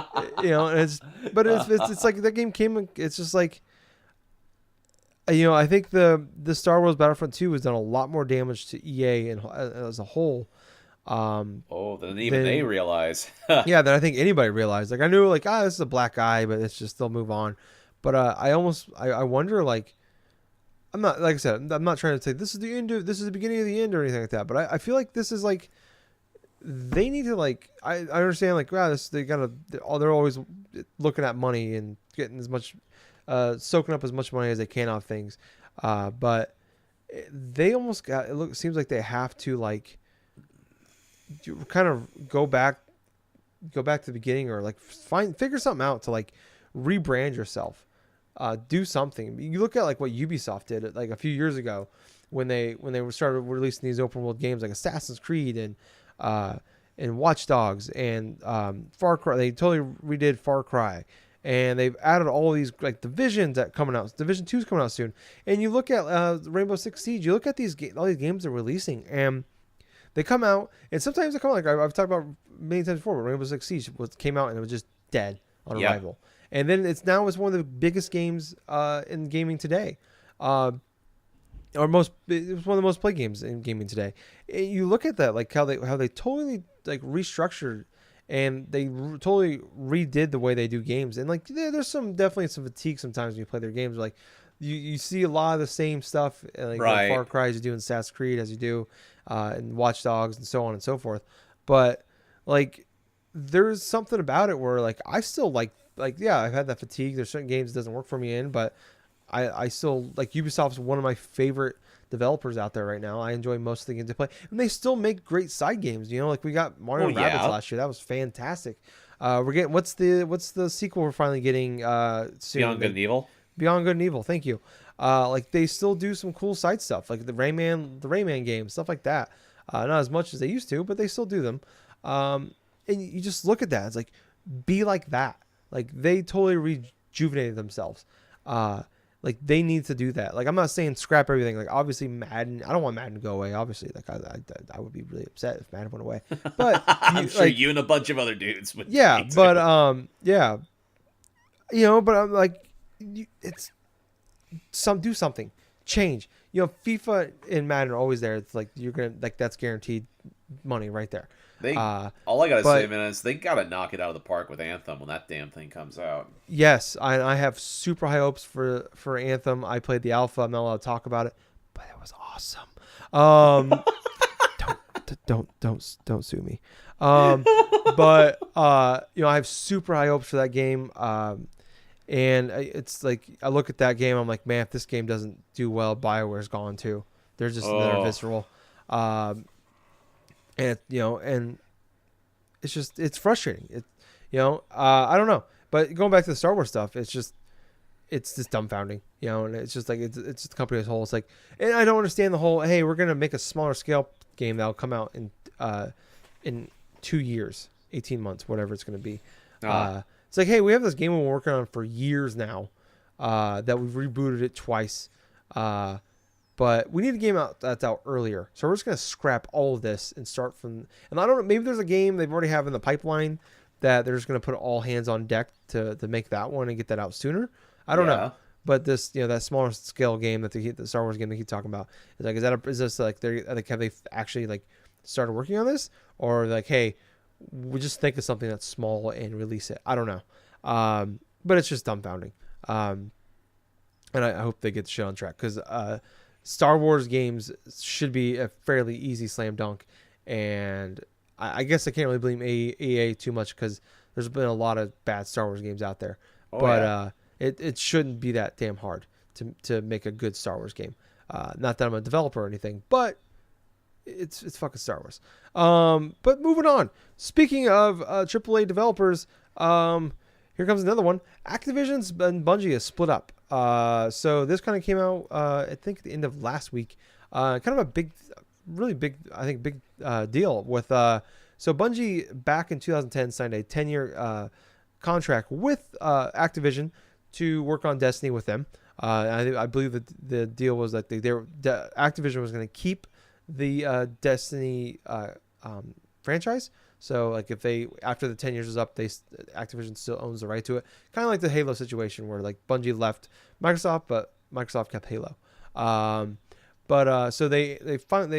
it's that game came. It's just I think the Star Wars Battlefront 2 has done a lot more damage to EA and as a whole. Oh, then even they Than realize. yeah, than I think anybody realized. Like I knew like this is a black eye, but it's just they'll move on. But I wonder like I'm not like I said I'm not trying to say this is the end of this is the beginning of the end or anything like that. But I feel like this is like they need to like I understand like wow this they're always looking at money and getting as much soaking up as much money as they can off things, but they almost got it seems like they have to like kind of go back to the beginning or like figure something out to like rebrand yourself, do something. You look at like what Ubisoft did like a few years ago when they started releasing these open world games like Assassin's Creed and Watch Dogs and Far Cry. They totally redid Far Cry. And they've added all these like Divisions that coming out. Division 2 is coming out soon. And you look at Rainbow Six Siege. You look at all these games they're releasing, and they come out. And sometimes they come out like I've talked about many times before. But Rainbow Six Siege came out and it was just dead on arrival. And then it's one of the biggest games in gaming today. It was one of the most played games in gaming today. You look at that like how they totally like restructured. And they totally redid the way they do games. And like there's definitely some fatigue sometimes when you play their games. Like you see a lot of the same stuff like Right. Far Cry as you do in Assassin's Creed as you do in Watch Dogs and so on and so forth. But like there's something about it where like I still like yeah I've had that fatigue. There's certain games that doesn't work for me in, but I still like Ubisoft's one of my favorite developers out there right now. I enjoy most of the games they play, and they still make great side games. Like we got Mario and Rabbids last year. That was fantastic. We're getting what's the sequel we're finally getting soon? Beyond Good and Evil. Beyond Good and Evil. Thank you. Like they still do some cool side stuff, like the Rayman game, stuff like that. Not as much as they used to, but they still do them. And you just look at that. It's like be like that. Like they totally rejuvenated themselves. Like they need to do that. Like I'm not saying scrap everything. Like obviously Madden, I don't want Madden to go away. Obviously, like I would be really upset if Madden went away. But I'm sure you and a bunch of other dudes would. Yeah, but yeah, but I'm like, it's do something, change. FIFA and Madden are always there. It's like you're gonna like that's guaranteed money right there. All I gotta say, man, is they gotta knock it out of the park with Anthem when that damn thing comes out. Yes, I have super high hopes for Anthem. I played the alpha. I'm not allowed to talk about it, but it was awesome. Don't sue me. But I have super high hopes for that game. And it's like I look at that game. I'm like, man, if this game doesn't do well, BioWare's gone too. They're just another Visceral. And and it's frustrating. I don't know. But going back to the Star Wars stuff, it's just dumbfounding, and it's just like it's just the company as a whole. It's like, and I don't understand the whole. Hey, we're gonna make a smaller scale game that'll come out in 2 years, 18 months, whatever it's gonna be. It's like, hey, we have this game we've been working on for years now, that we've rebooted it twice. But we need a game that's out earlier. So we're just going to scrap all of this and start from... And I don't know, maybe there's a game they've already have in the pipeline that they're just going to put all hands on deck to make that one and get that out sooner. I don't know. But this, that smaller scale game that the Star Wars game they keep talking about, is like, is this like, have they actually like started working on this? Or like, hey, we just think of something that's small and release it. I don't know. But it's just dumbfounding. And I hope they get the shit on track because Star Wars games should be a fairly easy slam dunk. And I guess I can't really blame EA too much because there's been a lot of bad Star Wars games out there. It shouldn't be that damn hard to make a good Star Wars game. Not that I'm a developer or anything, but it's fucking Star Wars. But moving on. Speaking of AAA developers, here comes another one. Activision and Bungie is split up. So this kind of came out, I think, at the end of last week. Kind of a really big, I think, deal with. So Bungie back in 2010 signed a 10-year contract with Activision to work on Destiny with them. I believe that the deal was that Activision was going to keep the Destiny franchise. So like if they after the 10 years is up, Activision still owns the right to it. Kind of like the Halo situation where like Bungie left Microsoft, but Microsoft kept Halo. So they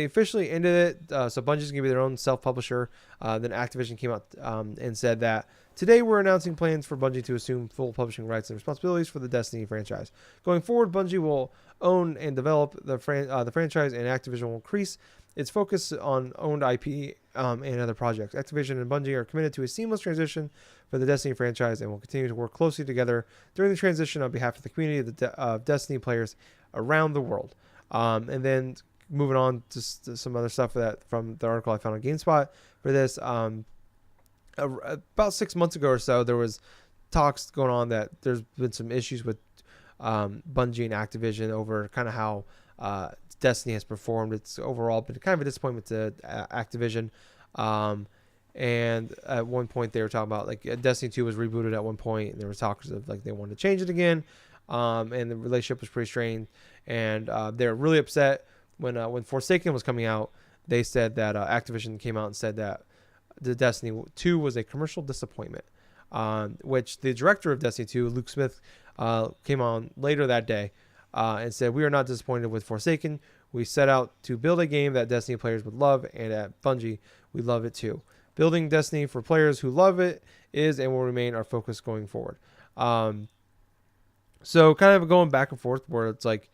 officially ended it. So Bungie's gonna be their own self-publisher. Then Activision came out and said that today we're announcing plans for Bungie to assume full publishing rights and responsibilities for the Destiny franchise. Going forward, Bungie will own and develop the franchise, and Activision will increase its focus on owned IP and other projects. Activision and Bungie are committed to a seamless transition for the Destiny franchise and will continue to work closely together during the transition on behalf of the community of Destiny players around the world. And then moving on to some other stuff from the article I found on GameSpot for this. About 6 months ago or so, there was talks going on that there's been some issues with Bungie and Activision over kind of how Destiny has performed. It's overall been kind of a disappointment to Activision. And at one point they were talking about like Destiny 2 was rebooted at one point, and there was talks of like they wanted to change it again. And the relationship was pretty strained, and they're really upset when Forsaken was coming out. They said that Activision came out and said that the Destiny 2 was a commercial disappointment, which the director of Destiny 2, Luke Smith, came on later that day and said, "We are not disappointed with Forsaken. We set out to build a game that Destiny players would love, and at Bungie, we love it too. Building Destiny for players who love it is and will remain our focus going forward." So kind of going back and forth where it's like,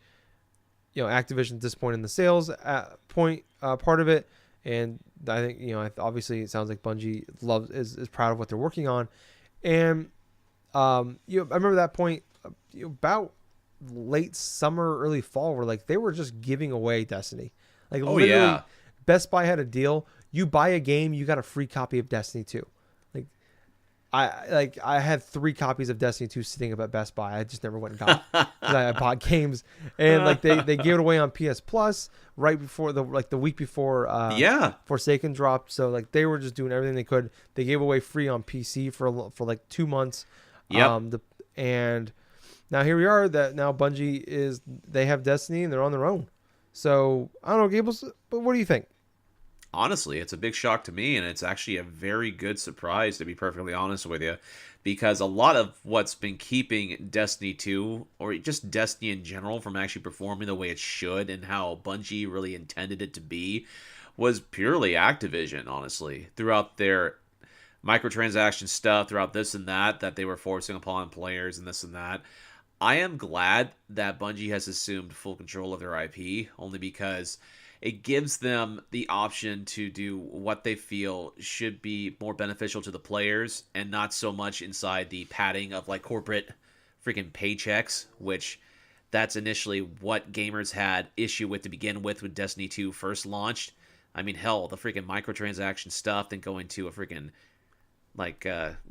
Activision disappointed in the sales part of it. And I think, obviously it sounds like Bungie is proud of what they're working on. And, I remember that point about late summer, early fall, where like they were just giving away Destiny. Like literally Best Buy had a deal. You buy a game, you got a free copy of Destiny 2. I had 3 copies of Destiny 2 sitting up at Best Buy. I just never went and got because I bought games, and like they gave it away on PS Plus right before the week before Forsaken dropped. So like they were just doing everything they could. They gave away free on PC for like 2 months. And now here we are. That now Bungie they have Destiny and they're on their own. So I don't know, Gables, but what do you think? Honestly, it's a big shock to me, and it's actually a very good surprise, to be perfectly honest with you, because a lot of what's been keeping Destiny 2, or just Destiny in general, from actually performing the way it should and how Bungie really intended it to be, was purely Activision, honestly. Throughout their microtransaction stuff, throughout this and that they were forcing upon players and this and that. I am glad that Bungie has assumed full control of their IP, only because it gives them the option to do what they feel should be more beneficial to the players and not so much inside the padding of like corporate freaking paychecks, which that's initially what gamers had issue with to begin with when Destiny 2 first launched. I mean, hell, the freaking microtransaction stuff, then going to a freaking like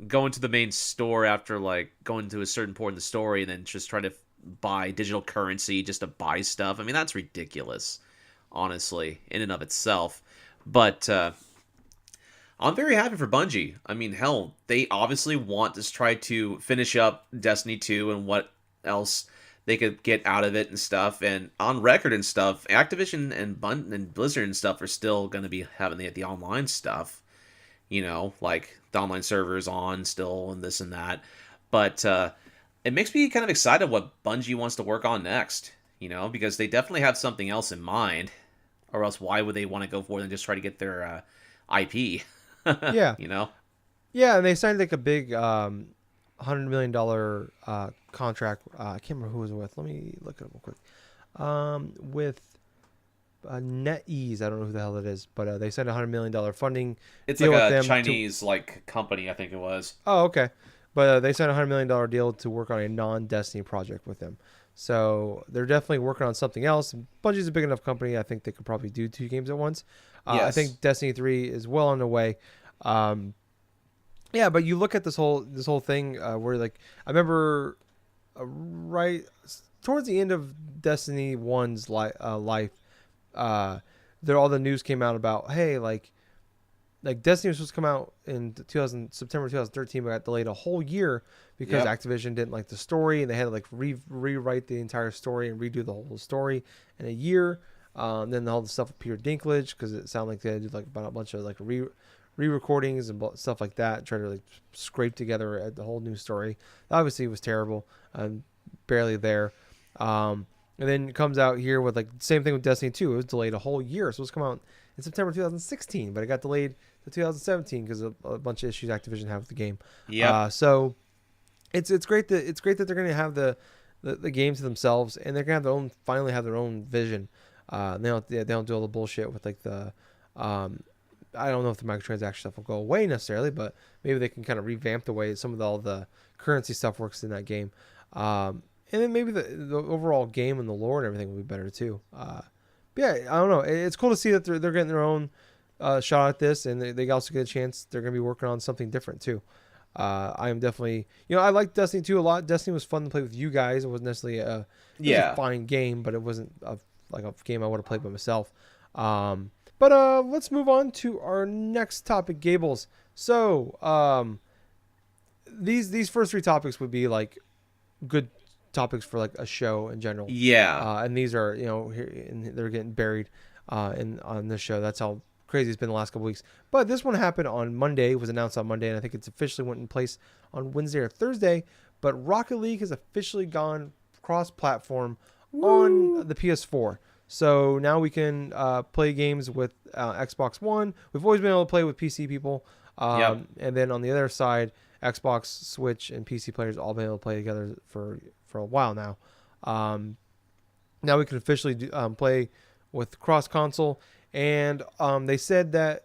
going to the main store after like going to a certain point in the story and then just trying to buy digital currency just to buy stuff. I mean, that's ridiculous, honestly, in and of itself. But I'm very happy for Bungie. I mean, hell, they obviously want to try to finish up Destiny 2 and what else they could get out of it and stuff. And on record and stuff, Activision and Blizzard and stuff are still going to be having the online stuff. Like the online servers on still and this and that. But it makes me kind of excited what Bungie wants to work on next. Because they definitely have something else in mind. Or else why would they want to go forward and just try to get their IP? Yeah. Yeah, and they signed like a big $100 million contract. I can't remember who it was with. Let me look it up real quick. With NetEase. I don't know who the hell it is, but they signed a $100 million funding It's deal like with a them Chinese company, I think it was. Oh, okay. But they signed a $100 million deal to work on a non-Destiny project with them. So they're definitely working on something else. Bungie's a big enough company. I think they could probably do 2 games at once. Yes. I think Destiny 3 is well on the way. Yeah, but you look at this whole thing where like I remember right towards the end of Destiny 1's life, there all the news came out about like Destiny was supposed to come out in September 2013, but got delayed a whole year because Activision didn't like the story, and they had to like rewrite the entire story and redo the whole story in a year. Then all the stuff with Peter Dinklage, because it sounded like they had to do like about a bunch of like re-recordings and stuff like that, trying to like scrape together the whole new story. Obviously, it was terrible. Barely there. And then it comes out here with like same thing with Destiny 2. It was delayed a whole year. It's supposed to come out in September 2016, but it got delayed to 2017 because of a bunch of issues Activision had with the game. Yeah. So it's great that they're going to have the games to themselves, and they're going to finally have their own vision. They don't do all the bullshit with like the I don't know if the microtransaction stuff will go away necessarily, but maybe they can kind of revamp the way some of all the currency stuff works in that game. And then maybe the overall game and the lore and everything will be better too. But yeah, I don't know. It's cool to see that they're getting their own shot at this, and they also get a chance. They're going to be working on something different too. I am definitely, I like Destiny 2 a lot. Destiny was fun to play with you guys. It wasn't necessarily it was a fine game, but it wasn't like a game I would have played by myself. But let's move on to our next topic, Gables. So these first three topics would be like good topics for like a show in general. Yeah. And these are, here, and they're getting buried on this show. That's how crazy it's been the last couple weeks. But this one happened on Monday. It was announced on Monday, and I think it's officially went in place on Wednesday or Thursday. But Rocket League has officially gone cross-platform on the PS4. So now we can play games with Xbox One. We've always been able to play with PC people. And then on the other side, Xbox, Switch, and PC players all been able to play together for a while now. Now we can officially play with cross-console. And they said that,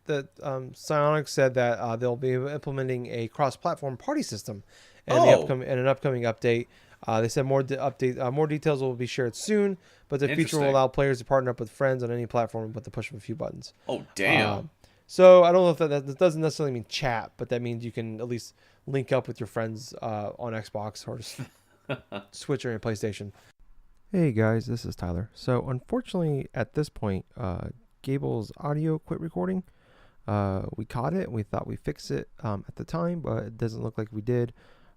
Psyonix said that they'll be implementing a cross-platform party system in an upcoming update. They said more details will be shared soon, but the feature will allow players to partner up with friends on any platform with the push of a few buttons. Oh, damn. So I don't know if that doesn't necessarily mean chat, but that means you can at least link up with your friends on Xbox or Switch or PlayStation. Hey guys, this is Tyler. So unfortunately, at this point, Gable's audio quit recording. We caught it and we thought we fixed it at the time, but it doesn't look like we did.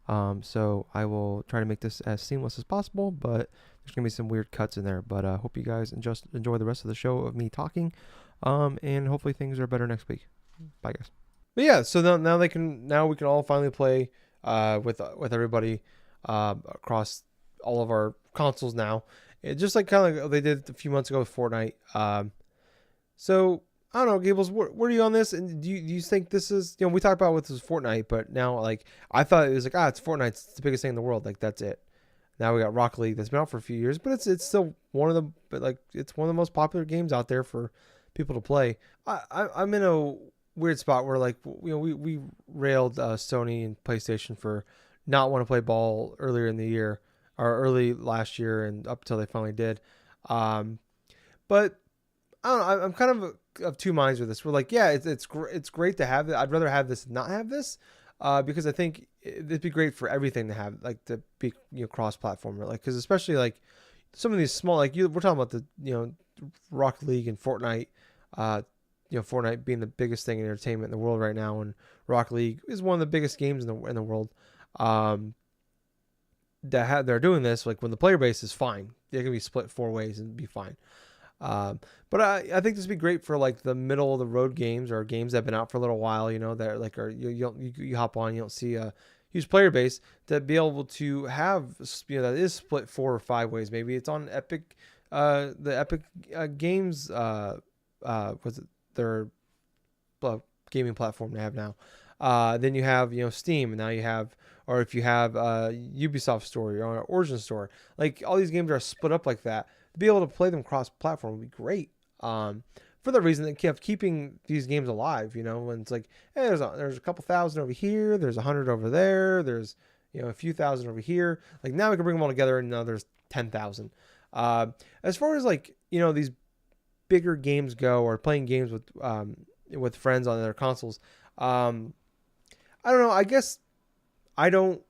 So I will try to make this as seamless as possible, but there's going to be some weird cuts in there. But I hope you guys enjoy the rest of the show of me talking. And hopefully things are better next week. Bye guys. But yeah, so now we can all finally play with everybody across all of our consoles now. It just like kind of like they did a few months ago with Fortnite. So I don't know, Gables, where are you on this? And do you think this is, we talked about what this is Fortnite, but now like I thought it was like, it's Fortnite, it's the biggest thing in the world, like that's it. Now we got Rocket League that's been out for a few years, but it's still it's one of the most popular games out there for people to play. I'm in a weird spot where like we railed Sony and PlayStation for not want to play ball earlier in the year or early last year and up until they finally did. But I don't know. I'm kind of two minds with this. We're like, yeah, it's great to have it. I'd rather have this than not have this, because I think it'd be great for everything to have, like, to be cross-platform, like, because especially like some of these small, like we're talking about the Rocket League and Fortnite, Fortnite being the biggest thing in entertainment in the world right now, and Rocket League is one of the biggest games in the world. They're doing this like when the player base is fine, they can be split 4 ways and be fine. But I think this would be great for like the middle of the road games or games that have been out for a little while, that like you hop on, you don't see a huge player base, to be able to have that is split 4 or 5 ways. Maybe it's on Epic, the Epic Games was it their gaming platform they have now. Then you have Steam, and now you have, or if you have Ubisoft Store or Origin Store, like all these games are split up like that. To be able to play them cross-platform would be great. For the reason that kept keeping these games alive, when it's like, hey, there's a couple thousand over here, there's 100 over there, there's a few thousand over here. Like now we can bring them all together, and now there's 10,000. As far as like these bigger games go, or playing games with friends on their consoles, I don't know. I guess I don't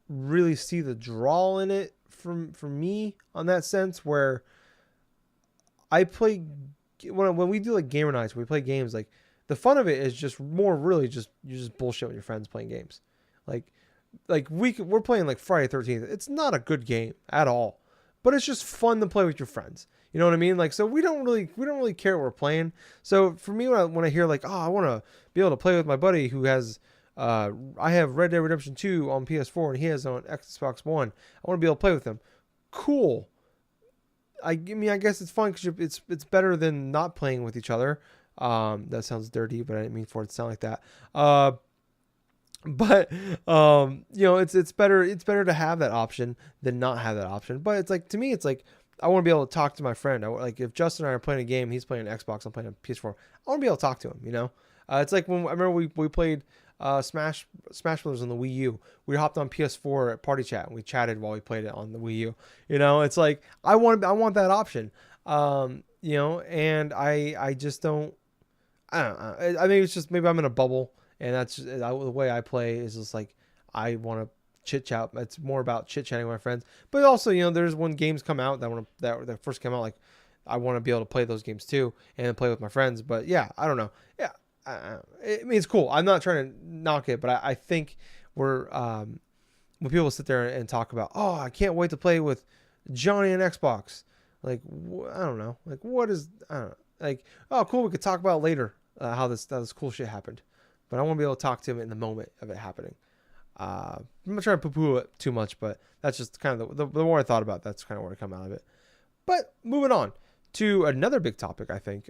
really see the draw in it for me on that sense, where I play when we do like gamer nights, we play games, like the fun of it is just more really just you just bullshit with your friends playing games. Like we're playing like Friday 13th. It's not a good game at all, but it's just fun to play with your friends. You know what I mean? Like, so we don't really care what we're playing. So for me, when I hear like, oh, I want to be able to play with my buddy who has I have Red Dead Redemption 2 on PS4 and he has on Xbox One, I want to be able to play with him. Cool. I mean, I guess it's fun because it's better than not playing with each other. That sounds dirty, but I didn't mean for it to sound like that. But it's better to have that option than not have that option. But it's like, to me, it's like, I want to be able to talk to my friend. Like if Justin and I are playing a game, he's playing an Xbox, I'm playing a PS4. I want to be able to talk to him. It's like when I remember we played Smash Brothers on the Wii U. We hopped on PS4 at Party Chat and we chatted while we played it on the Wii U. It's like I want that option. And I just don't. I don't know. I mean, it's just maybe I'm in a bubble, and that's just, the way I play is just like I want to chit chat. It's more about chit chatting with my friends, but also there's when games come out that first came out, like I want to be able to play those games too and play with my friends. But yeah, I don't know. Yeah, I mean, it's cool. I'm not trying to knock it, but I think we're when people sit there and talk about, oh, I can't wait to play with Johnny on Xbox. Like I don't know. Like what is I don't know. Like, oh, cool, we could talk about later how this cool shit happened. But I want to be able to talk to him in the moment of it happening. I'm not trying to poo-poo it too much, but that's just kind of the more I thought about it, that's kind of where I come out of it. But moving on to another big topic, I think.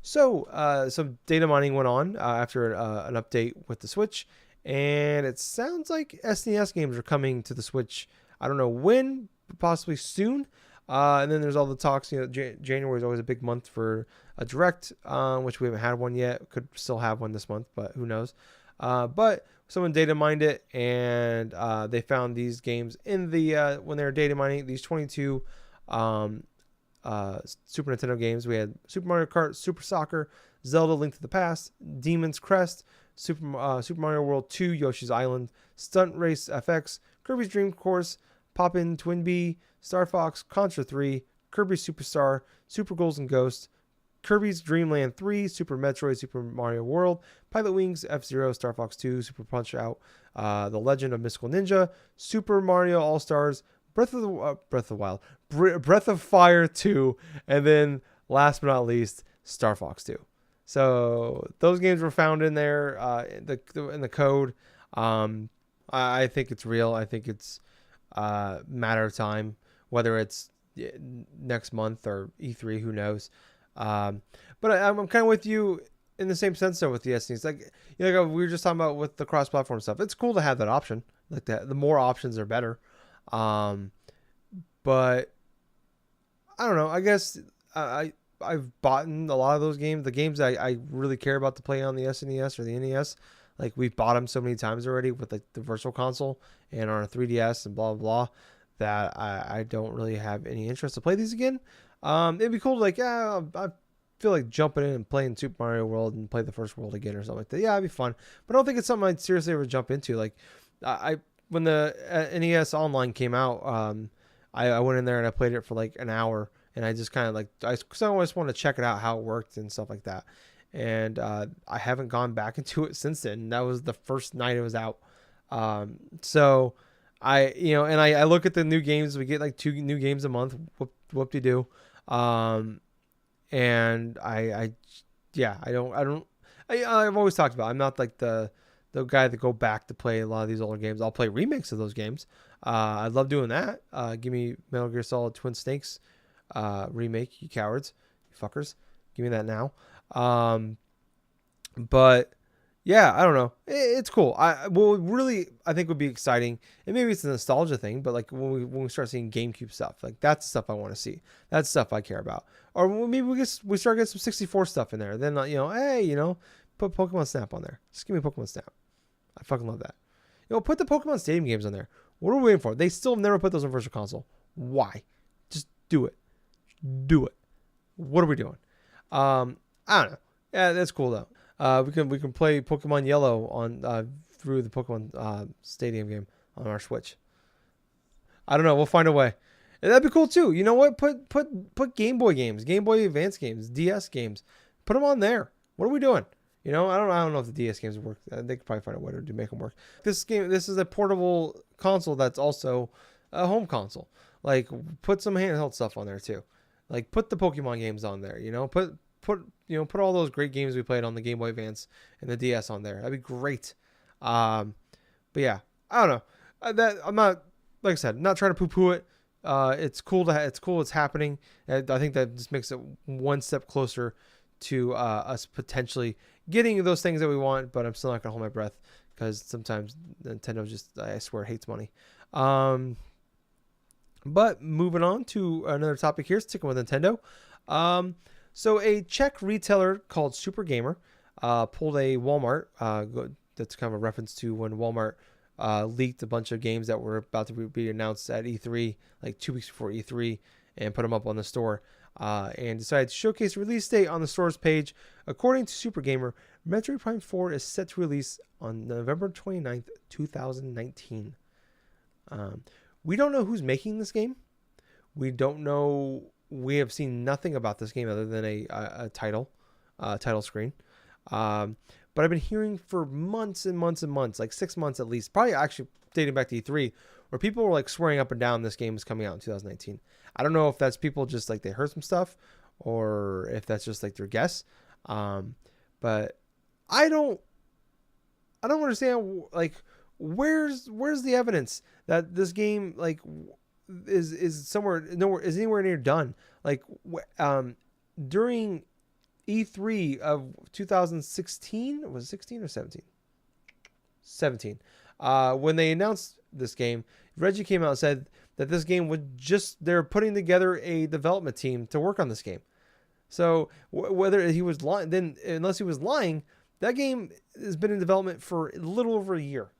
Some data mining went on after an update with the Switch. And it sounds like SNES games are coming to the Switch. I don't know when, but possibly soon. And then there's all the talks. January is always a big month for a direct, which we haven't had one yet. Could still have one this month, but who knows? But someone data mined it, and they found these games in the when they were data mining these 22 Super Nintendo games. We had Super Mario Kart, Super Soccer, Zelda: Link to the Past, Demon's Crest, Super Mario World 2, Yoshi's Island, Stunt Race FX, Kirby's Dream Course, Poppin' Twinbee, Star Fox, Contra 3, Kirby Superstar, Super Ghouls and Ghosts, Kirby's Dream Land 3, Super Metroid, Super Mario World, Pilot Wings, F-Zero, Star Fox 2, Super Punch Out, The Legend of Mystical Ninja, Super Mario All-Stars, Breath of Fire 2, and then last but not least, Star Fox 2. So those games were found in there in the code. I think it's real. I think it's matter of time, whether it's next month or E3, who knows. But I'm kind of with you in the same sense though with the SNES. Like, we were just talking about with the cross-platform stuff. It's cool to have that option. Like that, the more options are better. But I don't know. I guess I've bought in a lot of those games. The games I really care about to play on the SNES or the NES. Like we've bought them so many times already with like the Virtual Console and on a 3DS and blah, blah, blah, that I don't really have any interest to play these again. It'd be cool to like, I feel like jumping in and playing Super Mario World and play the first world again or something like that. Yeah, it'd be fun. But I don't think it's something I'd seriously ever jump into. Like when the NES Online came out, I went in there and I played it for like an hour. And I just kind of like, I just wanted to check it out, how it worked and stuff like that. And I haven't gone back into it since then. That was the first night it was out. So I look at the new games. We get like 2 new games a month. Whoop-de-doo. And I've always talked about, I'm not like the guy that go back to play a lot of these older games. I'll play remakes of those games. I love doing that. Give me Metal Gear Solid Twin Snakes remake, you cowards, you fuckers. Give me that now. But yeah, I don't know. It's cool. I think would be exciting, and maybe it's a nostalgia thing, but like when we start seeing GameCube stuff, like that's stuff I want to see. That's stuff I care about. Or maybe we start getting some 64 stuff in there. Then put Pokemon Snap on there. Just give me Pokemon Snap. I fucking love that. Put the Pokemon Stadium games on there. What are we waiting for? They still have never put those on Virtual Console. Why? Just do it. Do it. What are we doing? I don't know. Yeah, that's cool though. We can play Pokemon Yellow on through the Pokemon Stadium game on our Switch. I don't know. We'll find a way. And that'd be cool too. You know what? Put Game Boy games, Game Boy Advance games, DS games. Put them on there. What are we doing? I don't know if the DS games work. They could probably find a way to make them work. This is a portable console that's also a home console. Like put some handheld stuff on there too. Like put the Pokemon games on there. Put all those great games we played on the Game Boy Advance and the DS on there. That'd be great. But yeah, I don't know. I'm not, like I said, not trying to poo-poo it. it's cool it's happening. And I think that just makes it one step closer to us potentially getting those things that we want, but I'm still not gonna hold my breath because sometimes Nintendo just, I swear, hates money. But moving on to another topic here, sticking with Nintendo. So a Czech retailer called Super Gamer pulled a Walmart. That's kind of a reference to when Walmart leaked a bunch of games that were about to be announced at E3, like 2 weeks before E3, and put them up on the store. And decided to showcase a release date on the store's page. According to Super Gamer, Metroid Prime 4 is set to release on November 29th, 2019. We don't know who's making this game. We don't know. We have seen nothing about this game other than a title screen. But I've been hearing for months and months and months, like 6 months at least, probably actually dating back to E3, where people were like swearing up and down this game is coming out in 2019. I don't know if that's people just like they heard some stuff or if that's just like their guess. But I don't understand, like, where's the evidence that this game like is anywhere near done. Like during E3 of 2016, was it 16 or 17? 17. When they announced this game, Reggie came out and said that this game they're putting together a development team to work on this game. So whether he was lying, then unless he was lying, that game has been in development for a little over a year.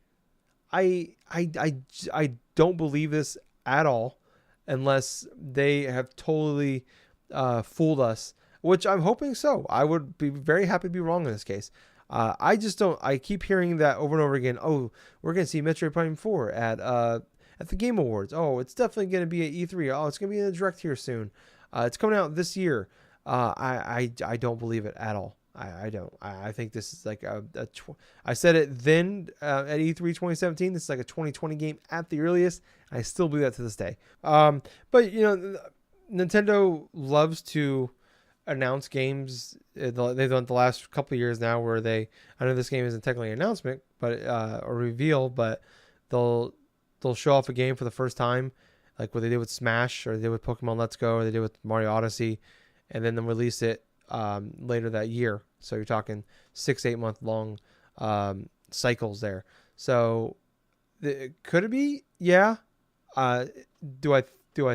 I don't believe this at all, unless they have totally fooled us, which I'm hoping so. I would be very happy to be wrong in this case. I just don't. I keep hearing that over and over again. Oh, we're gonna see Metroid Prime 4 at the Game Awards. Oh, it's definitely gonna be at E3. Oh, it's gonna be in the Direct here soon. It's coming out this year. I don't believe it at all. I don't. I think this is like I said it then at E3 2017. This is like a 2020 game at the earliest. I still believe that to this day. But you know, Nintendo loves to announce games. They've done the last couple of years now where I know this game isn't technically an announcement, but or reveal, but they'll show off a game for the first time, like what they did with Smash, or they did with Pokemon Let's Go, or they did with Mario Odyssey, and then they'll release it later that year. So you're talking 6-8 month long cycles there. So could it be? Yeah. Do I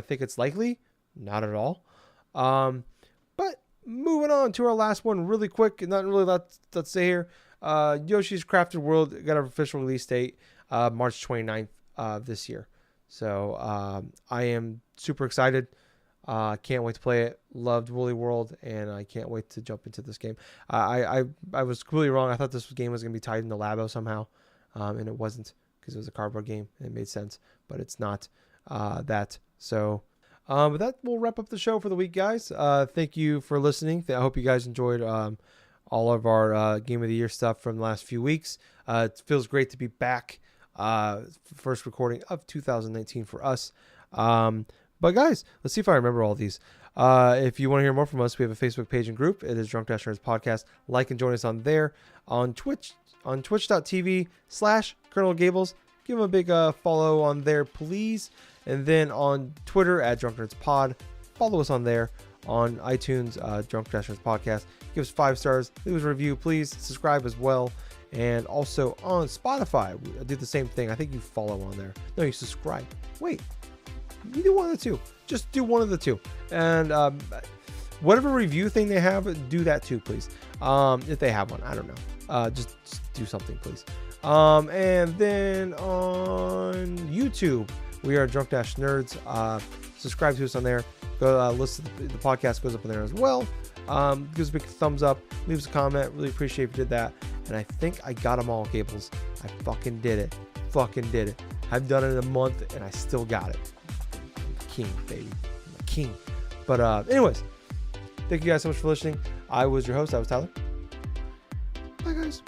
think it's likely? Not at all. But moving on to our last one really quick. Not really let's say here. Yoshi's Crafted World got an official release date, March 29th this year. So I am super excited. Can't wait to play it. Loved Woolly World, and I can't wait to jump into this game. I was completely wrong. I thought this game was going to be tied into Labo somehow, and it wasn't, because it was a cardboard game, and it made sense, but it's not that. So but that will wrap up the show for the week, guys. Thank you for listening. I hope you guys enjoyed all of our Game of the Year stuff from the last few weeks. It feels great to be back. First recording of 2019 for us. But guys, let's see if I remember all these. If you want to hear more from us, we have a Facebook page and group. It is Drunk Dash Nerds Podcast. Like and join us on there. On Twitch, on twitch.tv/Colonel Gables. Give them a big follow on there, please. And then on Twitter at Drunk Nerds Pod. Follow us on there. On iTunes, Drunk Dash Nerds Podcast. Give us 5 stars. Leave us a review, please. Subscribe as well. And also on Spotify, I do the same thing. I think you follow on there. No, you subscribe. Wait. You do one of the two. Just do one of the two. And whatever review thing they have, do that too, please. If they have one, I don't know. Just do something, please. And then on YouTube, we are Drunk Dash Nerds. Subscribe to us on there. Go listen to the podcast, goes up on there as well. Give us a big thumbs up. Leave us a comment. Really appreciate if you did that. And I think I got them all, Gables. I fucking did it. I've done it in a month and I still got it. King, baby. I'm a king. But anyways, thank you guys so much for listening. I was your host. I was Tyler. Bye, guys.